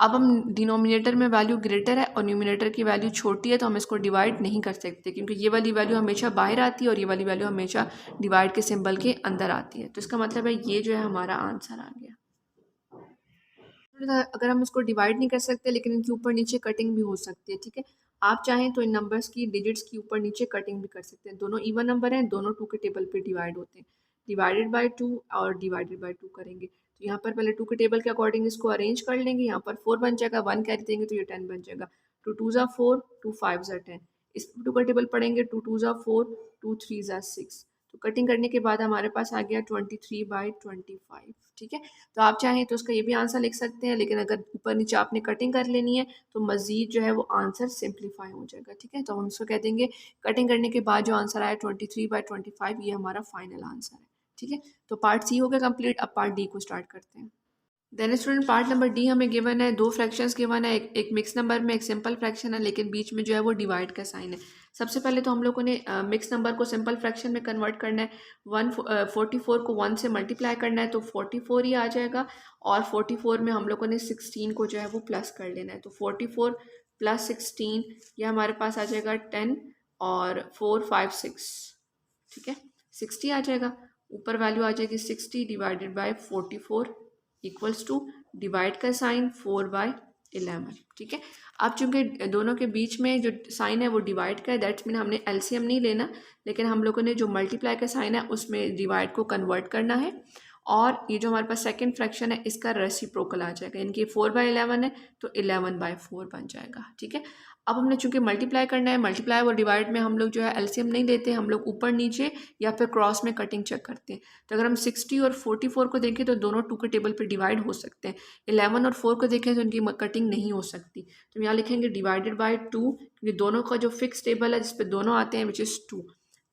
अब हम डिनोमिनेटर में वैल्यू ग्रेटर है और न्यूमिनेटर की वैल्यू छोटी है तो हम इसको डिवाइड नहीं कर सकते, क्योंकि ये वाली वैल्यू हमेशा बाहर आती है और ये वाली वैल्यू हमेशा डिवाइड के सिंबल के अंदर आती है। तो इसका मतलब है ये जो है हमारा आंसर आ गया। अगर हम इसको डिवाइड नहीं कर सकते लेकिन इनके ऊपर नीचे कटिंग भी हो सकती है, ठीक है। आप चाहें तो इन नंबर्स की डिजिट्स की ऊपर नीचे कटिंग भी कर सकते हैं। दोनों इवन नंबर हैं, दोनों 2 के टेबल पे डिवाइड होते हैं। डिवाइडेड बाय 2 और डिवाइडेड बाय 2 करेंगे तो यहाँ पर पहले 2 के टेबल के अकॉर्डिंग इसको अरेंज कर लेंगे। यहाँ पर 4 बन जाएगा, 1 कैरी देंगे तो ये 10 बन जाएगा। 2 2 ज़ा 4, 2 5 ज़ा 10। इस 2 का टेबल पढ़ेंगे, 2 2 ज़ा 4, 2 3 ज़ा 6। तो कटिंग करने के बाद हमारे पास आ गया 23/25, ठीक है। तो आप चाहें तो उसका ये भी आंसर लिख सकते हैं, लेकिन अगर ऊपर नीचे आपने कटिंग कर लेनी है तो मज़ीद जो है वो आंसर सिंप्लीफाई हो जाएगा, ठीक है। तो हम उसको कह देंगे कटिंग करने के बाद जो आंसर आया 23/25, ये हमारा फाइनल आंसर है, ठीक है। तो पार्ट सी हो गया कंप्लीट। अब पार्ट डी को स्टार्ट करते हैं। Then student part number D हमें गिवन है, दो फ्रैक्शंस गिवन है, एक मिक्स नंबर में एक सिंपल फ्रैक्शन है, लेकिन बीच में जो है वो डिवाइड का साइन है। सबसे पहले तो हम लोगों ने मिक्स नंबर को सिंपल फ्रैक्शन में कन्वर्ट करना है। 44 को 1 से मल्टीप्लाई करना है तो 44 ही आ जाएगा, और 44 में हम लोगों ने 16 को जो है वो प्लस कर लेना है। तो 44 + 16 ये हमारे पास आ जाएगा 10 और 4 5 6, ठीक है, 60 आ जाएगा। ऊपर वैल्यू आ जाएगी 60 divided by 44 equals to divide का साइन 4/11, ठीक है। अब चूंकि दोनों के बीच में जो साइन है वो डिवाइड का है, दैट्स मीन हमने एलसीएम नहीं लेना, लेकिन हम लोगों ने जो मल्टीप्लाई का साइन है उसमें डिवाइड को कन्वर्ट करना है। और ये जो हमारे पास सेकंड फ्रैक्शन है इसका रेसिप्रोकल आ जाएगा, यानी कि 4/11 है तो 11/4 बन जाएगा, ठीक है। अब हमने चूंकि मल्टीप्लाई करना है, मल्टीप्लाई और डिवाइड में हम लोग जो है एलसीएम नहीं लेते, हम लोग ऊपर नीचे या फिर क्रॉस में कटिंग चेक करते हैं। तो अगर हम 60 और 44 को देखें तो दोनों 2 के टेबल पे डिवाइड हो सकते हैं। 11 और 4 को देखें तो इनकी कटिंग नहीं हो सकती। तो यहाँ लिखेंगे डिवाइडेड बाय 2, क्योंकि दोनों का जो फिक्स टेबल है जिसपे दोनों आते हैं विच इज़ 2।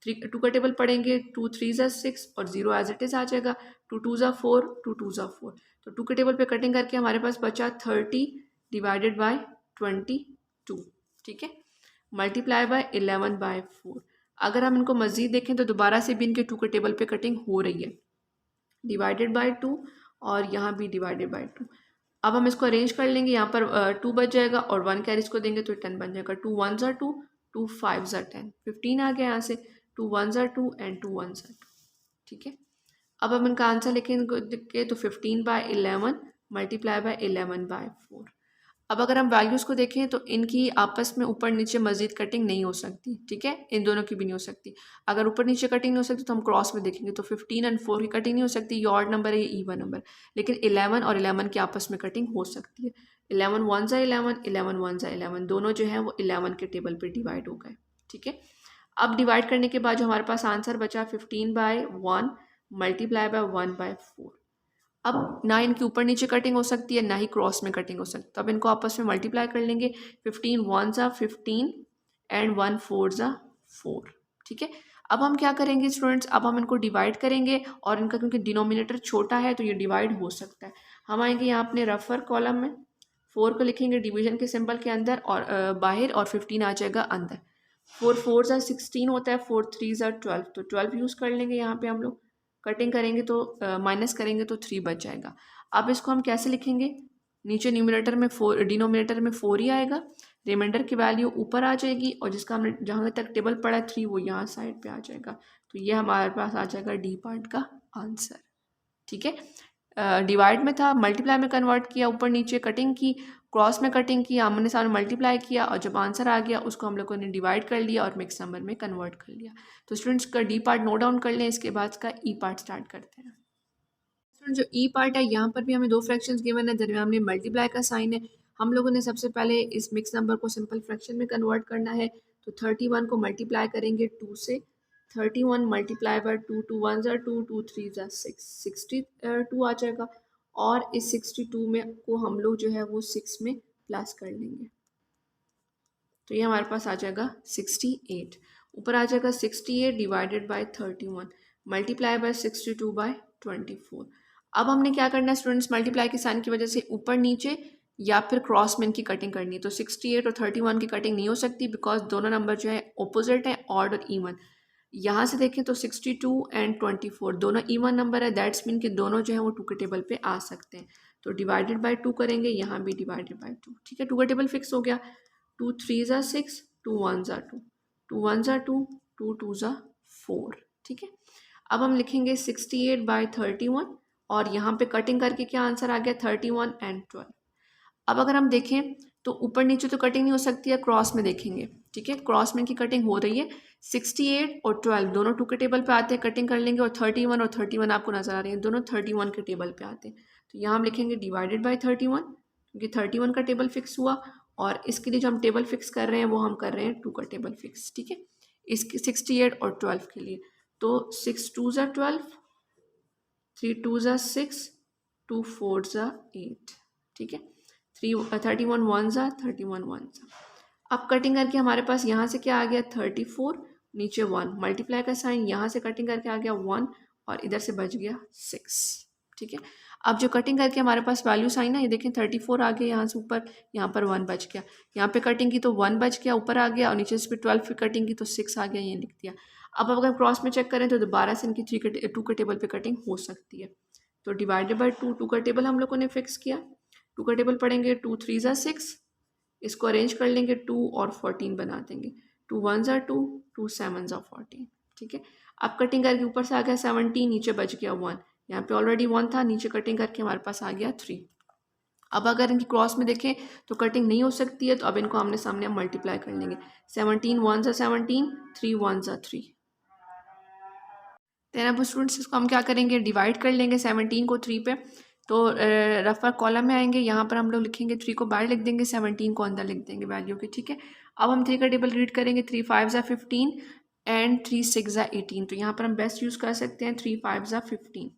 2 का टेबल पढ़ेंगे, 2 3 ज़ा 6 और 0 एज इट इज़ आ जाएगा। 2 2 ज़ा 4, 2 2 ज़ा 4। तो 2 के टेबल पे कटिंग करके हमारे पास बचा 30 डिवाइडेड बाय 22, ठीक है, मल्टीप्लाई बाय 11/4। अगर हम इनको मज़ीद देखें तो दोबारा से भी इनके 2 के टेबल पे कटिंग हो रही है, डिवाइडेड बाय 2 और यहाँ भी डिवाइडेड बाय 2। अब हम इसको अरेंज कर लेंगे, यहाँ पर 2 बच जाएगा और 1 कैरी इसको देंगे तो 10 बन जाएगा। 2 1 ज़ा 2, 2 5 ज़ा 10, 15 आ गया यहाँ से। 2 1 ज़ा 2 एंड 2 1 ज़ा 2, ठीक है। अब हम इनका आंसर लिखेंगे तो 15/11 मल्टीप्लाई बाय 11/4। अब अगर हम वैल्यूज़ को देखें तो इनकी आपस में ऊपर नीचे मज़ीद कटिंग नहीं हो सकती, ठीक है, इन दोनों की भी नहीं हो सकती। अगर ऊपर नीचे कटिंग नहीं हो सकती तो हम क्रॉस में देखेंगे तो 15 और 4 की कटिंग नहीं हो सकती, ये ऑड नंबर है ये ईवन नंबर। लेकिन 11 और 11 की आपस में कटिंग हो सकती है। 11 1 ज़ा 11, 11 1 ज़ा 11, दोनों जो है वो 11 के टेबल पर डिवाइड हो गए, ठीक है। अब डिवाइड करने के बाद जो हमारे पास आंसर बचा 15/1 मल्टीप्लाई बाय 1/4। अब ना इनके ऊपर नीचे कटिंग हो सकती है, ना ही क्रॉस में कटिंग हो सकती है, तो अब इनको आपस में मल्टीप्लाई कर लेंगे। 15 1 ज़ा 15 एंड 1 4 ज़ा 4, ठीक है। अब हम क्या करेंगे स्टूडेंट्स, अब हम इनको डिवाइड करेंगे और इनका क्योंकि डिनोमिनेटर छोटा है तो ये डिवाइड हो सकता है। हम आएंगे यहाँ अपने रफर कॉलम में, 4 को लिखेंगे डिवीजन के सिंबल के अंदर और बाहर, और 15 आ जाएगा अंदर। 4 4 ज़ा 16 होता है, 4 3 ज़ा 12, तो 12 यूज़ कर लेंगे यहाँ पे हम लोग। कटिंग करेंगे तो माइनस करेंगे तो 3 बच जाएगा। अब इसको हम कैसे लिखेंगे, नीचे न्यूमिनेटर में 4, डिनोमिनेटर में 4 ही आएगा, रिमाइंडर की वैल्यू ऊपर आ जाएगी और जिसका हमने जहाँ तक टेबल पढ़ा है 3 वो यहाँ साइड पे आ जाएगा। तो ये हमारे पास आ जाएगा डी पार्ट का आंसर, ठीक है। डिवाइड में था, मल्टीप्लाई में कन्वर्ट किया, ऊपर नीचे कटिंग की, क्रॉस में कटिंग किया, आमने सामने मल्टीप्लाई किया, और जब आंसर आ गया उसको हम लोगों ने डिवाइड कर लिया और मिक्स नंबर में कन्वर्ट कर लिया। तो स्टूडेंट्स का डी पार्ट नोट डाउन कर लें, इसके बाद इसका ई पार्ट स्टार्ट करते हैं। स्टूडेंट जो ई पार्ट है यहाँ पर भी हमें दो फ्रैक्शंस गिवन है, दरमियान में मल्टीप्लाई का साइन है। हम लोगों ने सबसे पहले इस मिक्स नंबर को सिंपल फ्रैक्शन में कन्वर्ट करना है। तो 31 को मल्टीप्लाई करेंगे 2 से, 31 मल्टीप्लाई बाय 2, 2 1 ज़ा 2, 2 3 ज़ा 6, 62 आ जाएगा। और इस 62 में को हम लोग जो है वो 6 में प्लस कर लेंगे, तो ये हमारे पास आ जाएगा 68। ऊपर आ जाएगा 68 डिवाइडेड बाय 31 मल्टीप्लाई बाय 62/24। अब हमने क्या करना है स्टूडेंट्स, मल्टीप्लाई के साइन की वजह से ऊपर नीचे या फिर क्रॉस में इनकी कटिंग करनी है। तो 68 और 31 की कटिंग नहीं हो सकती बिकॉज दोनों नंबर जो है ऑपोजिट है, ऑड और इवन। यहाँ से देखें तो 62 एंड 24 दोनों इवन नंबर है, दैट्स मीन कि दोनों जो है वो 2 के टेबल पे आ सकते हैं। तो डिवाइडेड बाय 2 करेंगे, यहाँ भी डिवाइडेड बाय 2, ठीक है। 2 का टेबल फिक्स हो गया। 2 3 ज़ा 6, 2 1 ज़ा 2, 2 1 ज़ा 2, 2 2 ज़ा 4, ठीक है। अब हम लिखेंगे 68/31 और यहाँ पे कटिंग करके क्या आंसर आ गया 31 एंड 12। अब अगर हम देखें तो ऊपर नीचे तो कटिंग नहीं हो सकती है, क्रॉस में देखेंगे, ठीक है। क्रॉस में की कटिंग हो रही है। 68 और 12 दोनों 2 के टेबल पे आते हैं, कटिंग कर लेंगे, और 31 और 31 आपको नजर आ रहे हैं, दोनों 31 के टेबल पे आते हैं। तो यहाँ हम लिखेंगे डिवाइडेड बाय 31, क्योंकि 31 का टेबल फिक्स हुआ, और इसके लिए जो हम टेबल फिक्स कर रहे हैं वो हम कर रहे हैं 2 का टेबल फिक्स, ठीक है। इसके 68 और 12 के लिए तो 6 2 ज़ा 12, 3 2 ज़ा 6, 2 4 ज़ा 8, ठीक है। 31 1 ज़ा 31 1 ज़ा। अब कटिंग करके हमारे पास यहाँ से क्या आ गया 34, नीचे 1, मल्टीप्लाई का साइन, यहाँ से कटिंग करके आ गया 1 और इधर से बच गया 6, ठीक है। अब जो कटिंग करके हमारे पास वैल्यू साइन है, ये देखें 34 आ गया यहाँ से ऊपर, यहाँ पर 1 बच गया, यहाँ पे कटिंग की तो 1 बच गया ऊपर आ गया, और नीचे से भी 12 पे कटिंग की तो 6 आ गया, ये लिख दिया। अब अगर क्रॉस में चेक करें तो दोबारा से इनकी 2 के टेबल पे कटिंग हो सकती है। तो डिवाइडेड बाय 2, 2 का टेबल हम लोगों ने फिक्स किया। 2 का टेबल पढ़ेंगे, 2 3 ज़ा 6, इसको अरेंज कर लेंगे, 2 और 14 बना देंगे, 2 1 ज़ा 2, 2 7 ज़ा 14, ठीक है। अब कटिंग करके ऊपर से आ गया 17, नीचे बच गया 1, यहाँ पे ऑलरेडी 1 था, नीचे कटिंग करके हमारे पास आ गया 3। अब अगर इनकी क्रॉस में देखें तो कटिंग नहीं हो सकती है, तो अब इनको आमने सामने हम मल्टीप्लाई कर लेंगे। 17 1 ज़ा 17, 3 1 ज़ा 3। देन अब स्टूडेंट्स इसको हम क्या करेंगे, डिवाइड कर लेंगे 17 को 3 पे। तो रफा कॉलम में आएंगे, यहाँ पर हम लोग लिखेंगे 3 को बाहर लिख देंगे, 17 को अंदर लिख देंगे वैल्यू के, ठीक है। अब हम 3 का टेबल रीड करेंगे, 3 5 ज़ा 15 एंड 3 6 ज़ा 18। तो यहाँ पर हम बेस्ट यूज़ कर सकते हैं 3 5 ज़ा 15,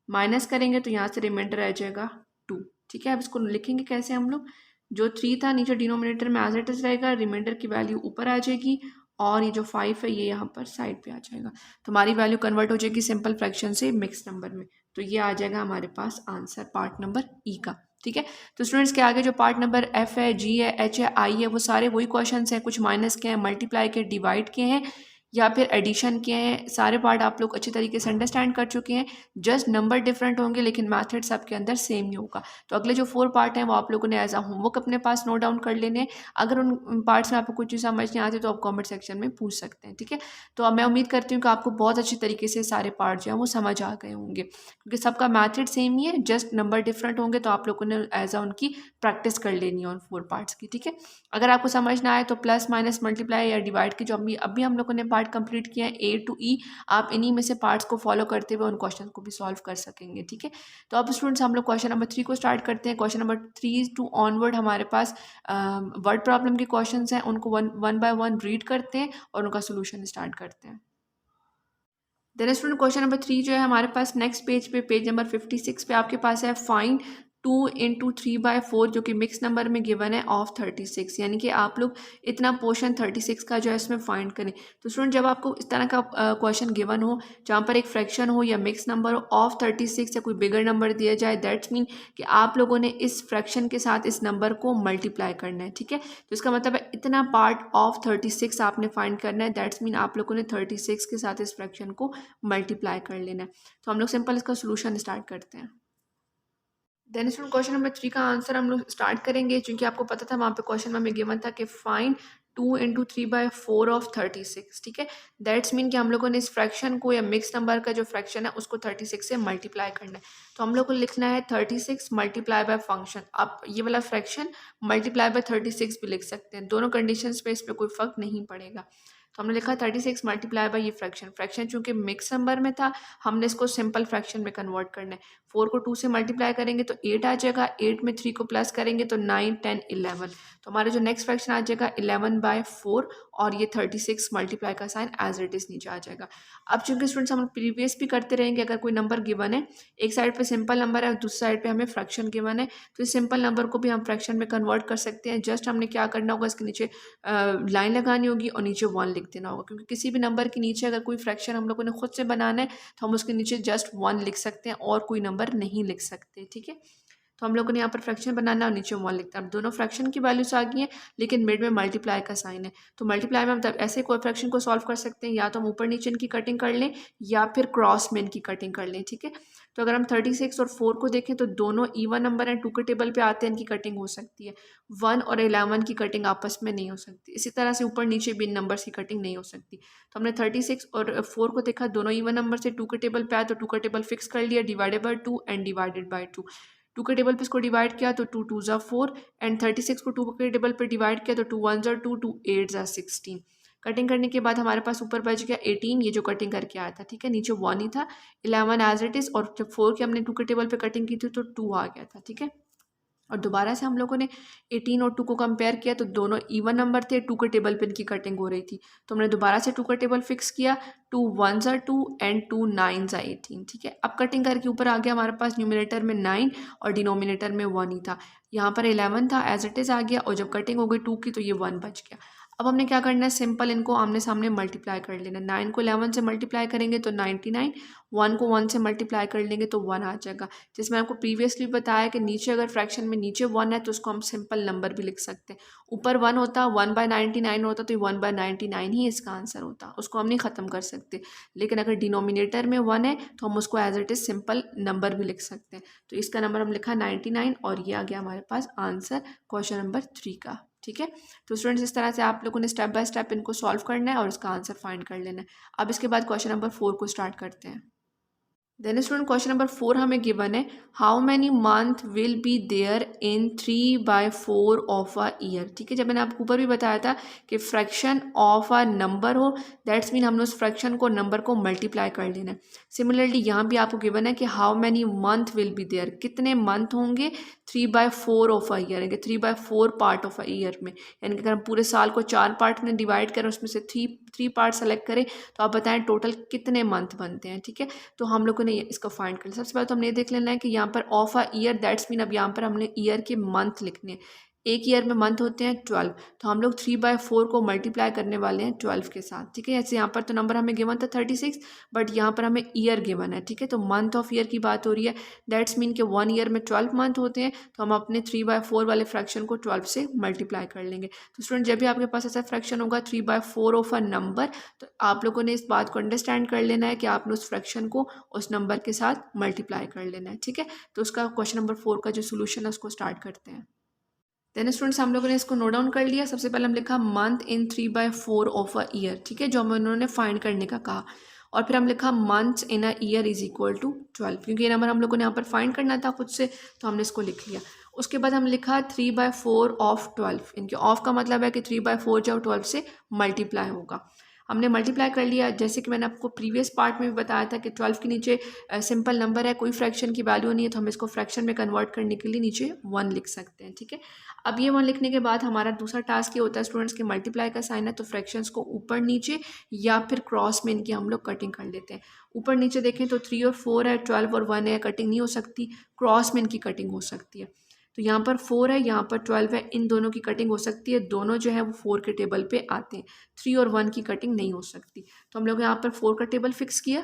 माइनस करेंगे तो यहाँ से रिमाइंडर रह जाएगा 2, ठीक है। अब इसको लिखेंगे कैसे हम लोग, जो 3 था नीचे डिनोमिनेटर में एज इट इज रहेगा, रिमाइंडर की वैल्यू ऊपर आ जाएगी, और ये जो 5 है ये यहाँ पर साइड पे आ जाएगा। तो हमारी वैल्यू कन्वर्ट हो जाएगी सिंपल फ्रैक्शन से मिक्स नंबर में। तो ये आ जाएगा हमारे पास आंसर पार्ट नंबर ई का, ठीक है। तो स्टूडेंट्स के आगे जो पार्ट नंबर एफ है, जी है, एच है, आई है, वो सारे वही क्वेश्चन हैं, कुछ माइनस के हैं, मल्टीप्लाई के, डिवाइड के हैं, या फिर एडिशन के हैं। सारे पार्ट आप लोग अच्छी तरीके से अंडरस्टैंड कर चुके हैं, जस्ट नंबर डिफरेंट होंगे लेकिन मैथड सबके अंदर सेम ही होगा। तो अगले जो 4 पार्ट हैं वो आप लोगों ने एज अ होमवर्क अपने पास नोट डाउन कर लेने हैं। अगर उन पार्ट्स में आपको कुछ चीज़ समझ नहीं आती तो आप कमेंट सेक्शन में पूछ सकते हैं, ठीक है। तो अब मैं उम्मीद करती हूँ कि आपको बहुत अच्छी तरीके से सारे पार्ट जो हैं वो समझ आ गए होंगे, क्योंकि सबका मैथड सेम ही है, जस्ट नंबर डिफरेंट होंगे। तो आप लोगों ने एज अ उनकी प्रैक्टिस कर लेनी है उन 4 पार्ट्स की, ठीक है। अगर आपको समझ ना आए तो प्लस माइनस मल्टीप्लाई या डिवाइड के जो अभी हम लोगों ने पार्ट कंप्लीट किया है ए टू ई, आप इन्हीं में से पार्ट्स को फॉलो करते हुए उन क्वेश्चन को भी सॉल्व कर सकेंगे, ठीक है। तो अब स्टूडेंट्स हम लोग क्वेश्चन नंबर 3 को स्टार्ट करते हैं। क्वेश्चन नंबर 3 टू ऑनवर्ड हमारे पास वर्ड प्रॉब्लम के क्वेश्चन हैं, उनको वन बाय वन रीड करते हैं और उनका सोल्यूशन स्टार्ट करते हैं। देन स्टूडेंट क्वेश्चन नंबर 3 जो है हमारे पास नेक्स्ट पेज पे, पेज नंबर 56 पे आपके पास है फाइंड 2 इंटू 3/4 जो कि मिक्स नंबर में गिवन है ऑफ 36, यानी कि आप लोग इतना पोर्शन 36 का जो है इसमें फाइंड करें। तो स्टूडेंट जब आपको इस तरह का क्वेश्चन गिवन हो जहाँ पर एक फ्रैक्शन हो या मिक्स नंबर हो ऑफ 36 या कोई बिगर नंबर दिया जाए, दैट्स मीन कि आप लोगों ने इस फ्रैक्शन के साथ इस नंबर को मल्टीप्लाई करना है, ठीक है। तो इसका मतलब है इतना पार्ट ऑफ 36 आपने फाइंड करना है, दैट्स मीन आप लोगों ने 36 के साथ इस फ्रैक्शन को मल्टीप्लाई कर लेना है। तो हम लोग सिंपल इसका सोल्यूशन स्टार्ट करते हैं। देन स्टूडेंट क्वेश्चन नंबर 3 का आंसर हम लोग स्टार्ट करेंगे, क्योंकि आपको पता था वहाँ पे क्वेश्चन में हमें गिवन था कि फाइंड 2 इंटू 3/4 ऑफ 36, ठीक है। दैट्स मीन कि हम लोगों ने इस फ्रैक्शन को या मिक्स नंबर का जो फ्रैक्शन है उसको 36 से मल्टीप्लाई करना है। तो हम लोग को लिखना है 36 मल्टीप्लाई बाय फंक्शन। आप ये वाला फ्रैक्शन मल्टीप्लाई बाय 36 भी लिख सकते हैं, दोनों कंडीशन पे इस पर कोई फर्क नहीं पड़ेगा। तो हमने लिखा 36 मल्टीप्लाई बाय ये फ्रैक्शन चूंकि मिक्स नंबर में था हमने इसको सिंपल फ्रैक्शन में कन्वर्ट करना है। 4 को 2 से मल्टीप्लाई करेंगे तो 8 आ जाएगा, 8 में 3 को प्लस करेंगे तो 9 10 11। तो हमारा जो नेक्स्ट फ्रैक्शन आ जाएगा 11/4, और ये 36 मल्टीप्लाई का साइन एज इट इज नीचे आ जाएगा। अब चूंकि स्टूडेंट्स हम प्रीवियस भी करते रहेंगे, अगर कोई नंबर गिवन है, एक साइड पे सिंपल नंबर है और दूसरी साइड पे हमें फ्रैक्शन गिवन है, तो इस सिंपल नंबर को भी हम फ्रैक्शन में कन्वर्ट कर सकते हैं। जस्ट हमने क्या करना होगा, इसके नीचे लाइन लगानी होगी और नीचे 1 लिख देना होगा, क्योंकि किसी भी नंबर के नीचे अगर कोई फ्रैक्शन हम लोगों ने खुद से बनाना है तो हम उसके नीचे जस्ट 1 लिख सकते हैं और कोई नंबर नहीं लिख सकते, ठीक है। तो हम लोगों ने यहाँ पर फ्रैक्शन बनाना और नीचे 1 लिखता है। अब दोनों फ्रैक्शन की वैल्यूज आ गई हैं, लेकिन मिड में मल्टीप्लाई का साइन है। तो मल्टीप्लाई में हम तब ऐसे कोई फ्रैक्शन को सॉल्व कर सकते हैं, या तो हम ऊपर नीचे इनकी कटिंग कर लें या फिर क्रॉस में इनकी कटिंग कर लें, ठीक है। तो अगर हम 36 और 4 को देखें तो दोनों इवन नंबर हैं, 2 के टेबल पे आते हैं, इनकी कटिंग हो सकती है। 1 और 11 की कटिंग आपस में नहीं हो सकती। इसी तरह से ऊपर नीचे भी इन नंबर्स की कटिंग नहीं हो सकती। तो हमने 36 और 4 को देखा, दोनों इवन नंबर से 2 के टेबल पे आए, तो 2 का टेबल फिक्स कर लिया, divided by 2 and divided by 2। 2 के टेबल पे इसको डिवाइड किया तो 2 2 ज़ा 4 एंड 36 को 2 के टेबल पे डिवाइड किया तो 2 1 ज़ा 2 2 8 ज़ा 16। कटिंग करने के बाद हमारे पास ऊपर बच गया 18, ये जो कटिंग करके आया था, ठीक है। नीचे 1 ही था, 11 एज इट इज़, और जब 4 की हमने 2 के टेबल पे कटिंग की थी तो 2 आ गया था, ठीक है। और दोबारा से हम लोगों ने 18 और 2 को कंपेयर किया तो दोनों इवन नंबर थे, 2 के टेबल पे इनकी कटिंग हो रही थी, तो हमने दोबारा से 2 का टेबल फिक्स किया, 2 1 ज़ा 2 एंड 2 9 ज़ा 18, ठीक है। अब कटिंग करके ऊपर आ गया हमारे पास न्यूमिनेटर में 9 और डिनोमिनेटर में 1 ही था। यहाँ पर 11 था, एज इट इज़ आ गया, और जब कटिंग हो गई 2 की तो ये 1 बच गया। अब हमने क्या करना है, सिंपल इनको आमने सामने मल्टीप्लाई कर लेना। 9 को 11 से मल्टीप्लाई करेंगे तो 99, 1 को 1 से मल्टीप्लाई कर लेंगे तो 1 आ जाएगा। जिसमें आपको प्रीवियसली बताया कि नीचे अगर फ्रैक्शन में नीचे 1 है तो उसको हम सिंपल नंबर भी लिख सकते हैं। ऊपर 1 होता, 1/99 होता, तो 1/99 ही इसका आंसर होता, उसको हम नहीं ख़त्म कर सकते। लेकिन अगर डिनोमिनेटर में 1 है तो हम उसको as it is simple number भी लिख सकते हैं। तो इसका नंबर हम लिखा 99 और ये आ गया हमारे पास आंसर क्वेश्चन नंबर 3 का, ठीक है। तो स्टूडेंट्स इस तरह से आप लोगों ने स्टेप बाय स्टेप इनको सॉल्व करना है और इसका आंसर फाइंड कर लेना है। अब इसके बाद क्वेश्चन नंबर 4 को स्टार्ट करते हैं। देन स्टूडेंट क्वेश्चन नंबर 4 हमें गिवन है, how many month will be there in 3/4 of a year, ठीक है। जब मैंने आपको ऊपर भी बताया था कि फ्रैक्शन ऑफ अ नंबर हो, दैट्स मीन हमने उस फ्रैक्शन को नंबर को मल्टीप्लाई कर लेना है। सिमिलरली यहाँ भी आपको गिवन है कि how many month will be there, कितने मंथ होंगे 3/4 ऑफ अ ईयर, यानी 3/4 पार्ट ऑफ अ ईयर में, यानी कि अगर हम पूरे साल को 4 पार्ट में डिवाइड करें, उसमें से थ्री पार्ट सेलेक्ट करें, तो आप बताएं टोटल कितने मंथ बनते हैं, ठीक है। तो हम लोगों ने इसको फाइंड कर लिया। सबसे पहले तो हमने ये देख लेना है कि यहाँ पर of a year, that's mean अब यहाँ पर हमने ईयर के मंथ लिखने हैं। एक ईयर में मंथ होते हैं 12, तो हम लोग 3/4 को मल्टीप्लाई करने वाले हैं 12 के साथ, ठीक है। ऐसे यहाँ पर तो नंबर हमें गिवन था 36, बट यहाँ पर हमें ईयर गिवन है, ठीक है। तो मंथ ऑफ ईयर की बात हो रही है, दैट्स मीन कि 1 ईयर में 12 मंथ होते हैं, तो हम अपने 3/4 वाले फ्रैक्शन को 12 से मल्टीप्लाई कर लेंगे। तो स्टूडेंट जब भी आपके पास ऐसा फ्रैक्शन होगा 3/4 ऑफ अ नंबर, तो आप लोगों ने इस बात को अंडरस्टैंड कर लेना है कि आपने उस फ्रैक्शन को उस नंबर के साथ मल्टीप्लाई कर लेना है, ठीक है। तो उसका क्वेश्चन नंबर 4 का जो सोल्यूशन है उसको स्टार्ट करते हैं। देन स्टूडेंट्स हम लोगों ने इसको नोट डाउन कर लिया। सबसे पहले हम लिखा month in 3/4 of a year, ठीक है, जो हमें उन्होंने फाइंड करने का कहा। और फिर हम लिखा months in a year is equal to 12, क्योंकि ये नंबर हम लोगों ने यहाँ पर फाइंड करना था खुद से, तो हमने इसको लिख लिया। उसके बाद हम लिखा 3/4 ऑफ 12, इनके ऑफ का मतलब है कि 3/4 जब 12 से मल्टीप्लाई होगा। हमने मल्टीप्लाई कर लिया, जैसे कि मैंने आपको प्रीवियस पार्ट में भी बताया था कि 12 के नीचे सिंपल नंबर है, कोई फ्रैक्शन की वैल्यू नहीं है, तो हम इसको फ्रैक्शन में कन्वर्ट करने के लिए नीचे 1 लिख सकते हैं, ठीक है। अब ये 1 लिखने के बाद हमारा दूसरा टास्क ये होता है स्टूडेंट्स के मल्टीप्लाई का साइन है, तो फ्रैक्शंस को ऊपर नीचे या फिर क्रॉस में इनकी हम लोग कटिंग कर लेते हैं। ऊपर नीचे देखें तो 3 और 4 है, 12 और 1 है, कटिंग नहीं हो सकती, क्रॉस में इनकी कटिंग हो सकती है। तो यहाँ पर 4 है, यहाँ पर 12 है, इन दोनों की कटिंग हो सकती है, दोनों जो है वो 4 के टेबल पे आते हैं। 3 और 1 की कटिंग नहीं हो सकती, तो हम लोग यहाँ पर 4 का टेबल फिक्स किया,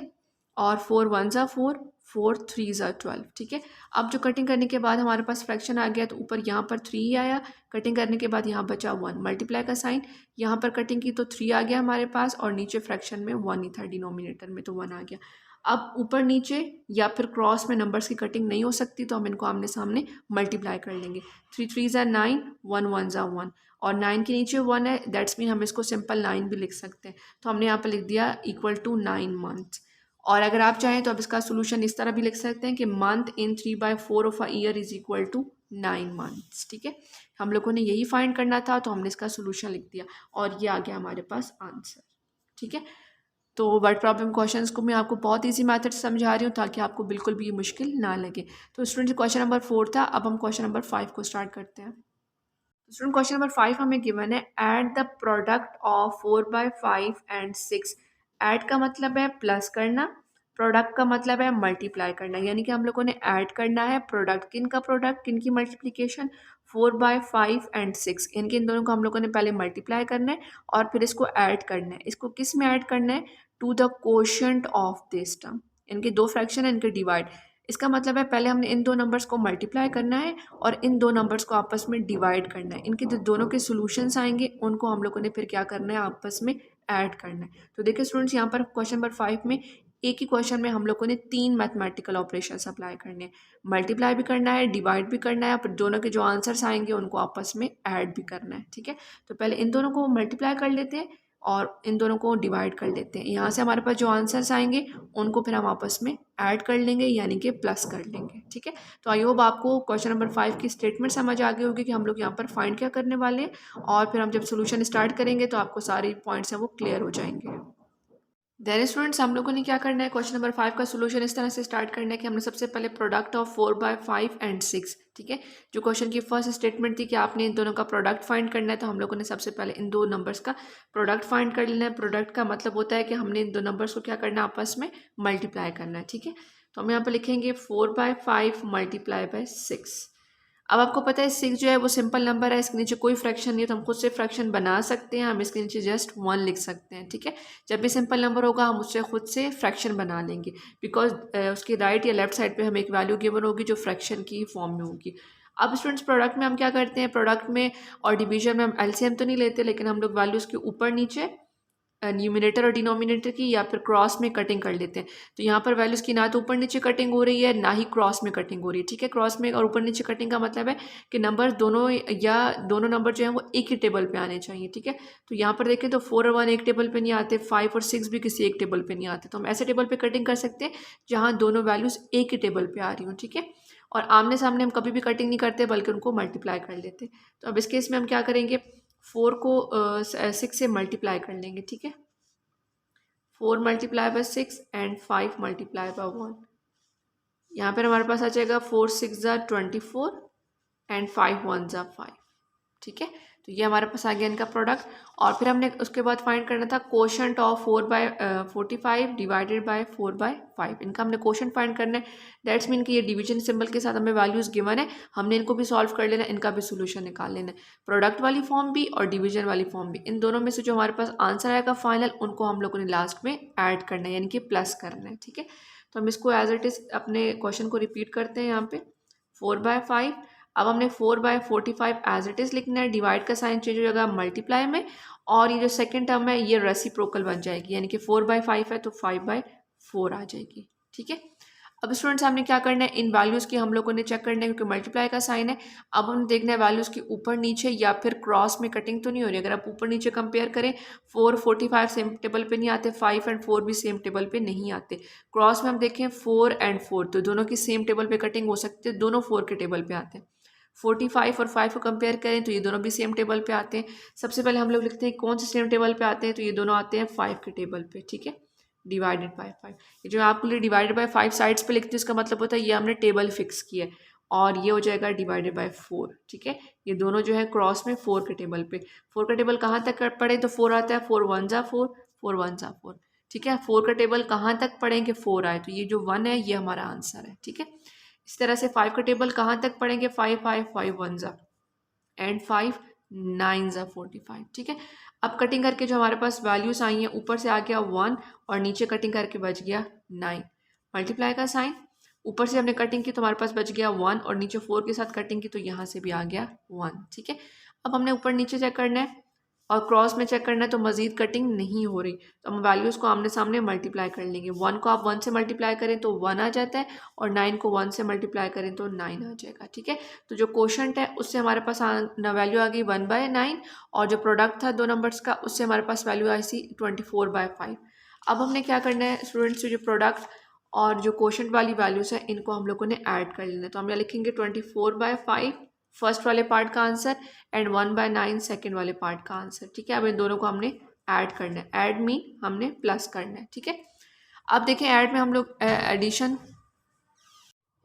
और 4 1 ज़ा 4, 4 3 ज़ा 12, ठीक है। अब जो कटिंग करने के बाद हमारे पास फ्रैक्शन आ गया, तो ऊपर यहाँ पर 3 ही आया, कटिंग करने के बाद यहाँ बचा 1, मल्टीप्लाई का साइन, यहाँ पर कटिंग की तो 3 आ गया हमारे पास, और नीचे फ्रैक्शन में 1 ही था डिनोमिनेटर में, तो 1 आ गया। अब ऊपर नीचे या फिर क्रॉस में नंबर्स की कटिंग नहीं हो सकती, तो हम इनको आमने सामने मल्टीप्लाई कर लेंगे। 3 3 ज़ा 9, 1 1 ज़ा 1, और 9 के नीचे 1 है, दैट्स मीन हम इसको सिंपल 9 भी लिख सकते हैं, तो हमने यहाँ पर लिख दिया इक्वल टू 9 मंथ्स। और अगर आप चाहें तो अब इसका सोल्यूशन इस तरह भी लिख सकते हैं कि month in 3/4 of a year is equal to 9 months, ठीक है। हम लोगों ने यही फाइंड करना था, तो हमने इसका सोल्यूशन लिख दिया, और ये आ गया हमारे पास आंसर, ठीक है। तो वर्ड प्रॉब्लम क्वेश्चंस को मैं आपको बहुत इजी मेथड से समझा रही हूँ, ताकि आपको बिल्कुल भी ये मुश्किल ना लगे। तो स्टूडेंट क्वेश्चन नंबर 4 था, अब हम क्वेश्चन नंबर 5 को स्टार्ट करते हैं। स्टूडेंट क्वेश्चन नंबर 5 हमें गिवन है, add the product of 4/5 and 6। Add का मतलब है प्लस करना, प्रोडक्ट का मतलब है मल्टीप्लाई करना, यानी कि हम लोगों ने ऐड करना है प्रोडक्ट, किन का प्रोडक्ट, किन की मल्टीप्लिकेशन, 4/5 एंड 6, इनके इन दोनों को हम लोगों ने पहले मल्टीप्लाई करना है और फिर इसको ऐड करना है। इसको किस में ऐड करना है, to the quotient of this term, इनके दो फ्रैक्शन है, इनके डिवाइड, इसका मतलब है पहले हमने इन दो नंबर्स को मल्टीप्लाई करना है और इन दो नंबर्स को आपस में डिवाइड करना है। इनके जो दोनों के सॉल्यूशंस आएंगे उनको हम लोगों ने फिर क्या करना है, आपस में ऐड करना है। तो देखिए स्टूडेंट्स, यहाँ पर क्वेश्चन नंबर 5 में एक ही क्वेश्चन में हम लोगों ने 3 मैथमेटिकल ऑपरेशंस अप्लाई करने हैं। मल्टीप्लाई भी करना है, डिवाइड भी करना है, फिर दोनों के जो आंसर्स आएंगे उनको आपस में ऐड भी करना है। ठीक है, तो पहले इन दोनों को मल्टीप्लाई कर लेते हैं और इन दोनों को डिवाइड कर लेते हैं। यहाँ से हमारे पास जो आंसर्स आएंगे उनको फिर हम आपस में ऐड कर लेंगे, यानी कि प्लस कर लेंगे। ठीक है, तो आई होप आपको क्वेश्चन नंबर 5 की स्टेटमेंट समझ आ गई होगी कि हम लोग यहाँ पर फाइंड क्या करने वाले हैं, और फिर हम जब सोल्यूशन स्टार्ट करेंगे तो आपको सारे पॉइंट्स हैं वो क्लियर हो जाएंगे। देन स्टूडेंट्स, हम लोगों ने क्या करना है, क्वेश्चन नंबर 5 का सोल्यूशन इस तरह से स्टार्ट करना है कि हमने सबसे पहले प्रोडक्ट ऑफ 4/5 एंड 6, ठीक है, जो क्वेश्चन की फर्स्ट स्टेटमेंट थी कि आपने इन दोनों का प्रोडक्ट फाइंड करना है, तो हम लोगों ने सबसे पहले इन दो नंबर्स का प्रोडक्ट फाइंड कर लेना है। प्रोडक्ट का मतलब होता है कि हमने इन दो नंबर्स को क्या करना है, आपस में मल्टीप्लाई करना है। ठीक है, तो हम यहाँ पर लिखेंगे 4/5 मल्टीप्लाई बाय 6। अब आपको पता है 6 जो है वो सिंपल नंबर है, इसके नीचे कोई फ्रैक्शन नहीं है, तो हम खुद से फ्रैक्शन बना सकते हैं। हम इसके नीचे जस्ट 1 लिख सकते हैं। ठीक है, जब भी सिंपल नंबर होगा हम उससे खुद से फ्रैक्शन बना लेंगे, बिकॉज उसकी राइट या लेफ्ट साइड पे हमें एक वैल्यू गिवन होगी जो फ्रैक्शन की फॉर्म में होगी। अब स्टूडेंट्स, प्रोडक्ट में हम क्या करते हैं, प्रोडक्ट में और डिवीजन में हम एलसीएम तो नहीं लेते, लेकिन हम लोग वैल्यूज़ के ऊपर नीचे न्यूमिनेटर और डिनोमिनेटर की या फिर क्रॉस में कटिंग कर लेते हैं। तो यहाँ पर वैल्यूज़ की ना तो ऊपर नीचे कटिंग हो रही है, ना ही क्रॉस में कटिंग हो रही है। ठीक है, क्रॉस में और ऊपर नीचे कटिंग का मतलब है कि नंबर दोनों या दोनों नंबर जो है वो एक ही टेबल पे आने चाहिए। ठीक है, तो यहाँ पर देखें तो 4 और 1 एक टेबल पे नहीं आते, 5 और 6 भी किसी एक टेबल पे नहीं आते, तो हम ऐसे टेबल पे कटिंग कर सकते हैं जहाँ दोनों वैल्यूज़ एक ही टेबल पे आ रही हों। ठीक है, और आमने सामने हम कभी भी कटिंग नहीं करते बल्कि उनको मल्टीप्लाई कर लेते। तो अब इस केस में हम क्या करेंगे, 4 को 6 से मल्टीप्लाई कर लेंगे। ठीक है, 4 multiply by 6 and 5 multiply bye 1। यहाँ पर हमारे पास आ जाएगा 4 6 ज़ा 24 एंड 5 1 ज़ा 5। ठीक है, तो ये हमारे पास आ गया इनका प्रोडक्ट। और फिर हमने उसके बाद फाइंड करना था कोशंट ऑफ 4/45 डिवाइडेड बाय 4/5। इनका हमने कोशंट फाइंड करना है। दैट्स मीन कि ये डिवीजन सिंबल के साथ हमें वैल्यूज़ गिवन है, हमने इनको भी सॉल्व कर लेना है, इनका भी सोल्यूशन निकाल लेना है। प्रोडक्ट वाली फॉर्म भी और डिवीजन वाली फॉर्म भी, इन दोनों में से जो हमारे पास आंसर आएगा फाइनल, उनको हम लोगों ने लास्ट में ऐड करना है, यानी कि प्लस करना है। ठीक है, तो हम इसको एज इट इज़ अपने क्वेश्चन को रिपीट करते हैं। यहाँ पे 4/5, अब हमने 4/45 एज इट इज़ लिखना है, डिवाइड का साइन चेंज हो जाएगा मल्टीप्लाई में, और ये जो सेकंड टर्म है ये रेसिप्रोकल बन जाएगी, यानी कि 4/5 है तो 5/4 आ जाएगी। ठीक है, अब स्टूडेंट्स हमने क्या करना है, इन वैल्यूज़ की हम लोगों ने चेक करना है क्योंकि मल्टीप्लाई का साइन है। अब हम देखना है वैल्यूज़ की ऊपर नीचे या फिर क्रॉस में कटिंग तो नहीं हो रही। अगर आप ऊपर नीचे कंपेयर करें, 4 45 सेम टेबल पे नहीं आते, 5 एंड 4 भी सेम टेबल पे नहीं आते। क्रॉस में हम देखें 4 एंड 4 तो दोनों की सेम टेबल पे कटिंग हो सकती है, दोनों 4 के टेबल पे आते हैं। 45 और 5 को कंपेयर करें तो ये दोनों भी सेम टेबल पे आते हैं। सबसे पहले हम लोग लिखते हैं कौन से सेम टेबल पे आते हैं, तो ये दोनों आते हैं 5 के टेबल पे। ठीक है, डिवाइडेड बाय 5, ये जो आपके लिए डिवाइडेड बाय 5 साइड्स पे लिखते हैं इसका मतलब होता है ये हमने टेबल फिक्स किया है, और ये हो जाएगा डिवाइडेड बाय 4। ठीक है, ये दोनों जो है क्रॉस में 4 के टेबल पे। 4 का टेबल कहाँ तक पढ़े तो 4 आता है, 4 1 ज़ा 4, 4 1 ज़ा 4। ठीक है, 4 का टेबल कहाँ तक पढ़ेंगे, 4 आए, तो ये जो 1 है ये हमारा आंसर है। ठीक है, इस तरह से 5 का टेबल कहाँ तक पढ़ेंगे, 5 5 5 1 ज़ा एंड 5 9 ज़ा 45। ठीक है, अब कटिंग करके जो हमारे पास वैल्यूज़ आई हैं, ऊपर से आ गया 1 और नीचे कटिंग करके बच गया 9। मल्टीप्लाई का साइन, ऊपर से हमने कटिंग की तो हमारे पास बच गया 1 और नीचे 4 के साथ कटिंग की तो यहाँ से भी आ गया 1। ठीक है, अब हमने ऊपर नीचे चेक करना है और क्रॉस में चेक करना है तो मज़ीद कटिंग नहीं हो रही, तो हम वैल्यूज़ को आमने सामने मल्टीप्लाई कर लेंगे। 1 को आप 1 से मल्टीप्लाई करें तो 1 आ जाता है, और 9 को 1 से मल्टीप्लाई करें तो 9 आ जाएगा। ठीक है, तो जो कोशंट है उससे हमारे पास वैल्यू आ गई 1/9, और जो प्रोडक्ट था दो नंबर्स का उससे हमारे पास वैल्यू आई सी 24/5। अब हमने क्या करना है स्टूडेंट्स, जो प्रोडक्ट और जो कोशंट वाली वैल्यूज़ है इनको हम लोगों ने ऐड कर लेना है। तो हम यहाँ लिखेंगे 24/5 फर्स्ट वाले पार्ट का आंसर एंड 1/9 सेकेंड वाले पार्ट का आंसर। ठीक है, अब इन दोनों को हमने ऐड करना है, ऐड मीन हमने प्लस करना है। ठीक है, अब देखें ऐड में हम लोग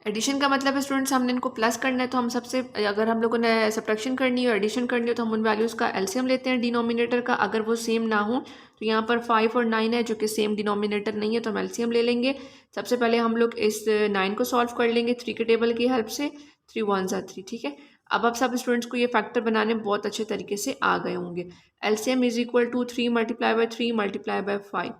एडिशन का मतलब है स्टूडेंट्स हमने इनको प्लस करना है, तो हम सबसे अगर हम लोगों ने सब्ट्रैक्शन करनी हो एडिशन करनी हो तो हम उन वैल्यूज़ का एलसीएम लेते हैं डिनोमिनेटर का। अगर वो सेम ना हो तो यहाँ पर 5 और 9 है जो कि सेम डिनोमिनेटर नहीं है, तो हम एलसीएम ले लेंगे। सबसे पहले हम लोग इस 9 को सॉल्व कर लेंगे 3 के टेबल की हेल्प से, 3 1 ज़ा 3। ठीक है, अब सब स्टूडेंट्स को ये फैक्टर बनाने बहुत अच्छे तरीके से आ गए होंगे। LCM is equal to 3 multiply by 3 multiply by 5,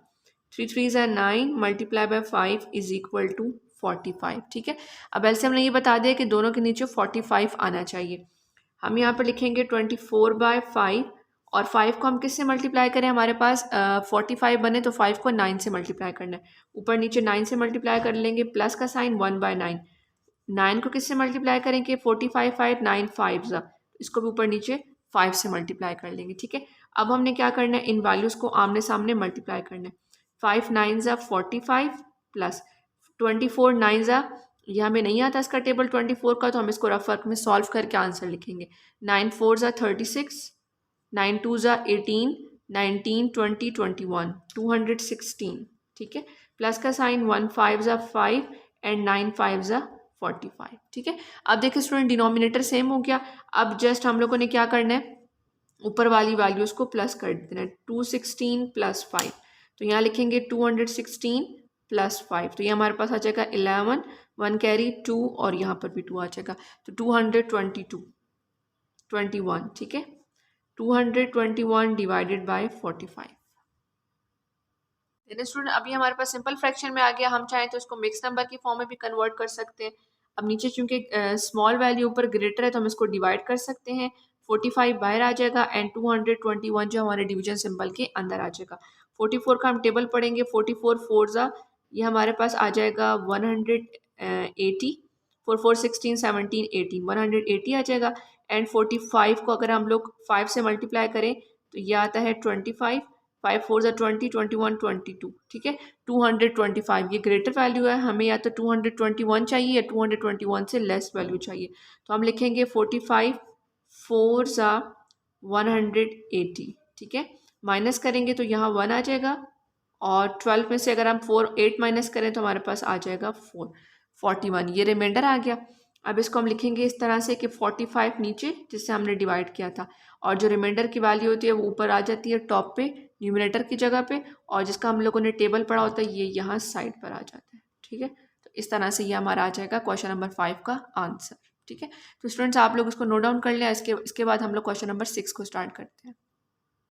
3 3 ज़ा 9 multiply by 5 is equal to 45। ठीक है, अब ऐसे हमने ये बता दिया कि दोनों के नीचे 45 आना चाहिए। हम यहाँ पर लिखेंगे 24/5 और 5 को हम किससे मल्टीप्लाई करें, हमारे पास 45 बने तो 5 को 9 से मल्टीप्लाई करना है। ऊपर नीचे 9 से मल्टीप्लाई कर लेंगे, प्लस का साइन 1/9। 9 को किससे मल्टीप्लाई करेंगे, 45 5 9 5 ज़ा, इसको भी ऊपर नीचे 5 से मल्टीप्लाई कर लेंगे। ठीक है, अब हमने क्या करना है, इन वैल्यूज़ को आमने सामने मल्टीप्लाई करना है। 5 9 ज़ा 45 प्लस 24 9 ज़ा, ये हमें नहीं आता इसका टेबल 24 का, तो हम इसको रफ वर्क में सॉल्व करके आंसर लिखेंगे। 9 4 ज़ा 36, 9 2 ज़ा 18, 19 20 21 216। ठीक है, प्लस का साइन 1 5 ज़ा 5 एंड 9 5 ज़ा 45। ठीक है, अब देखिए स्टूडेंट डिनोमिनेटर सेम हो गया। अब जस्ट हम लोगों ने क्या करना है, ऊपर वाली वैल्यूज़ को प्लस कर देना है। 216 प्लस 5, तो यहाँ लिखेंगे 216 प्लस 5, तो ये हमारे पास आ जाएगा 11, 1 कैरी 2 और यहाँ पर भी 2 आ जाएगा, तो 222 21। ठीक है, 221 डिवाइडेड बाय 45। स्टूडेंट अभी हमारे पास सिंपल फ्रैक्शन में आ गया, हम चाहें तो इसको मिक्स नंबर की फॉर्म में भी कन्वर्ट कर सकते हैं। अब नीचे चूंकि स्मॉल वैल्यू ऊपर ग्रेटर है तो हम इसको डिवाइड कर सकते हैं। 45 बाहर आ जाएगा एंड 221 जो हमारे डिवीजन सिंबल के अंदर आ जाएगा। 44 का हम टेबल पढ़ेंगे, 44 4 ज़ा, ये हमारे पास आ जाएगा 180, 4 4 16 17 18, 180 आ जाएगा। एंड 45 को अगर हम लोग 5 से मल्टीप्लाई करें तो ये आता है 25, 5 4 ज़ा 20 21 22। ठीक है, 225 ये ग्रेटर वैल्यू है, हमें या तो 221 चाहिए या 221 से लेस वैल्यू चाहिए, तो हम लिखेंगे 45 4 ज़ा 180। ठीक है, माइनस करेंगे तो यहाँ 1 आ जाएगा और 12 में से अगर हम 8 माइनस करें तो हमारे पास आ जाएगा 41, ये रिमाइंडर आ गया। अब इसको हम लिखेंगे इस तरह से कि 45 नीचे जिससे हमने डिवाइड किया था, और जो रिमाइंडर की वैल्यू होती है वो ऊपर आ जाती है टॉप पे न्यूमरेटर की जगह पे, और जिसका हम लोगों ने टेबल पढ़ा होता है ये यहाँ साइड पर आ जाता है। ठीक है, तो इस तरह से ये हमारा आ जाएगा क्वेश्चन नंबर 5 का आंसर। ठीक है, तो स्टूडेंट्स आप लोग इसको नोट डाउन कर लें। इसके बाद हम लोग क्वेश्चन नंबर 6 को स्टार्ट करते हैं।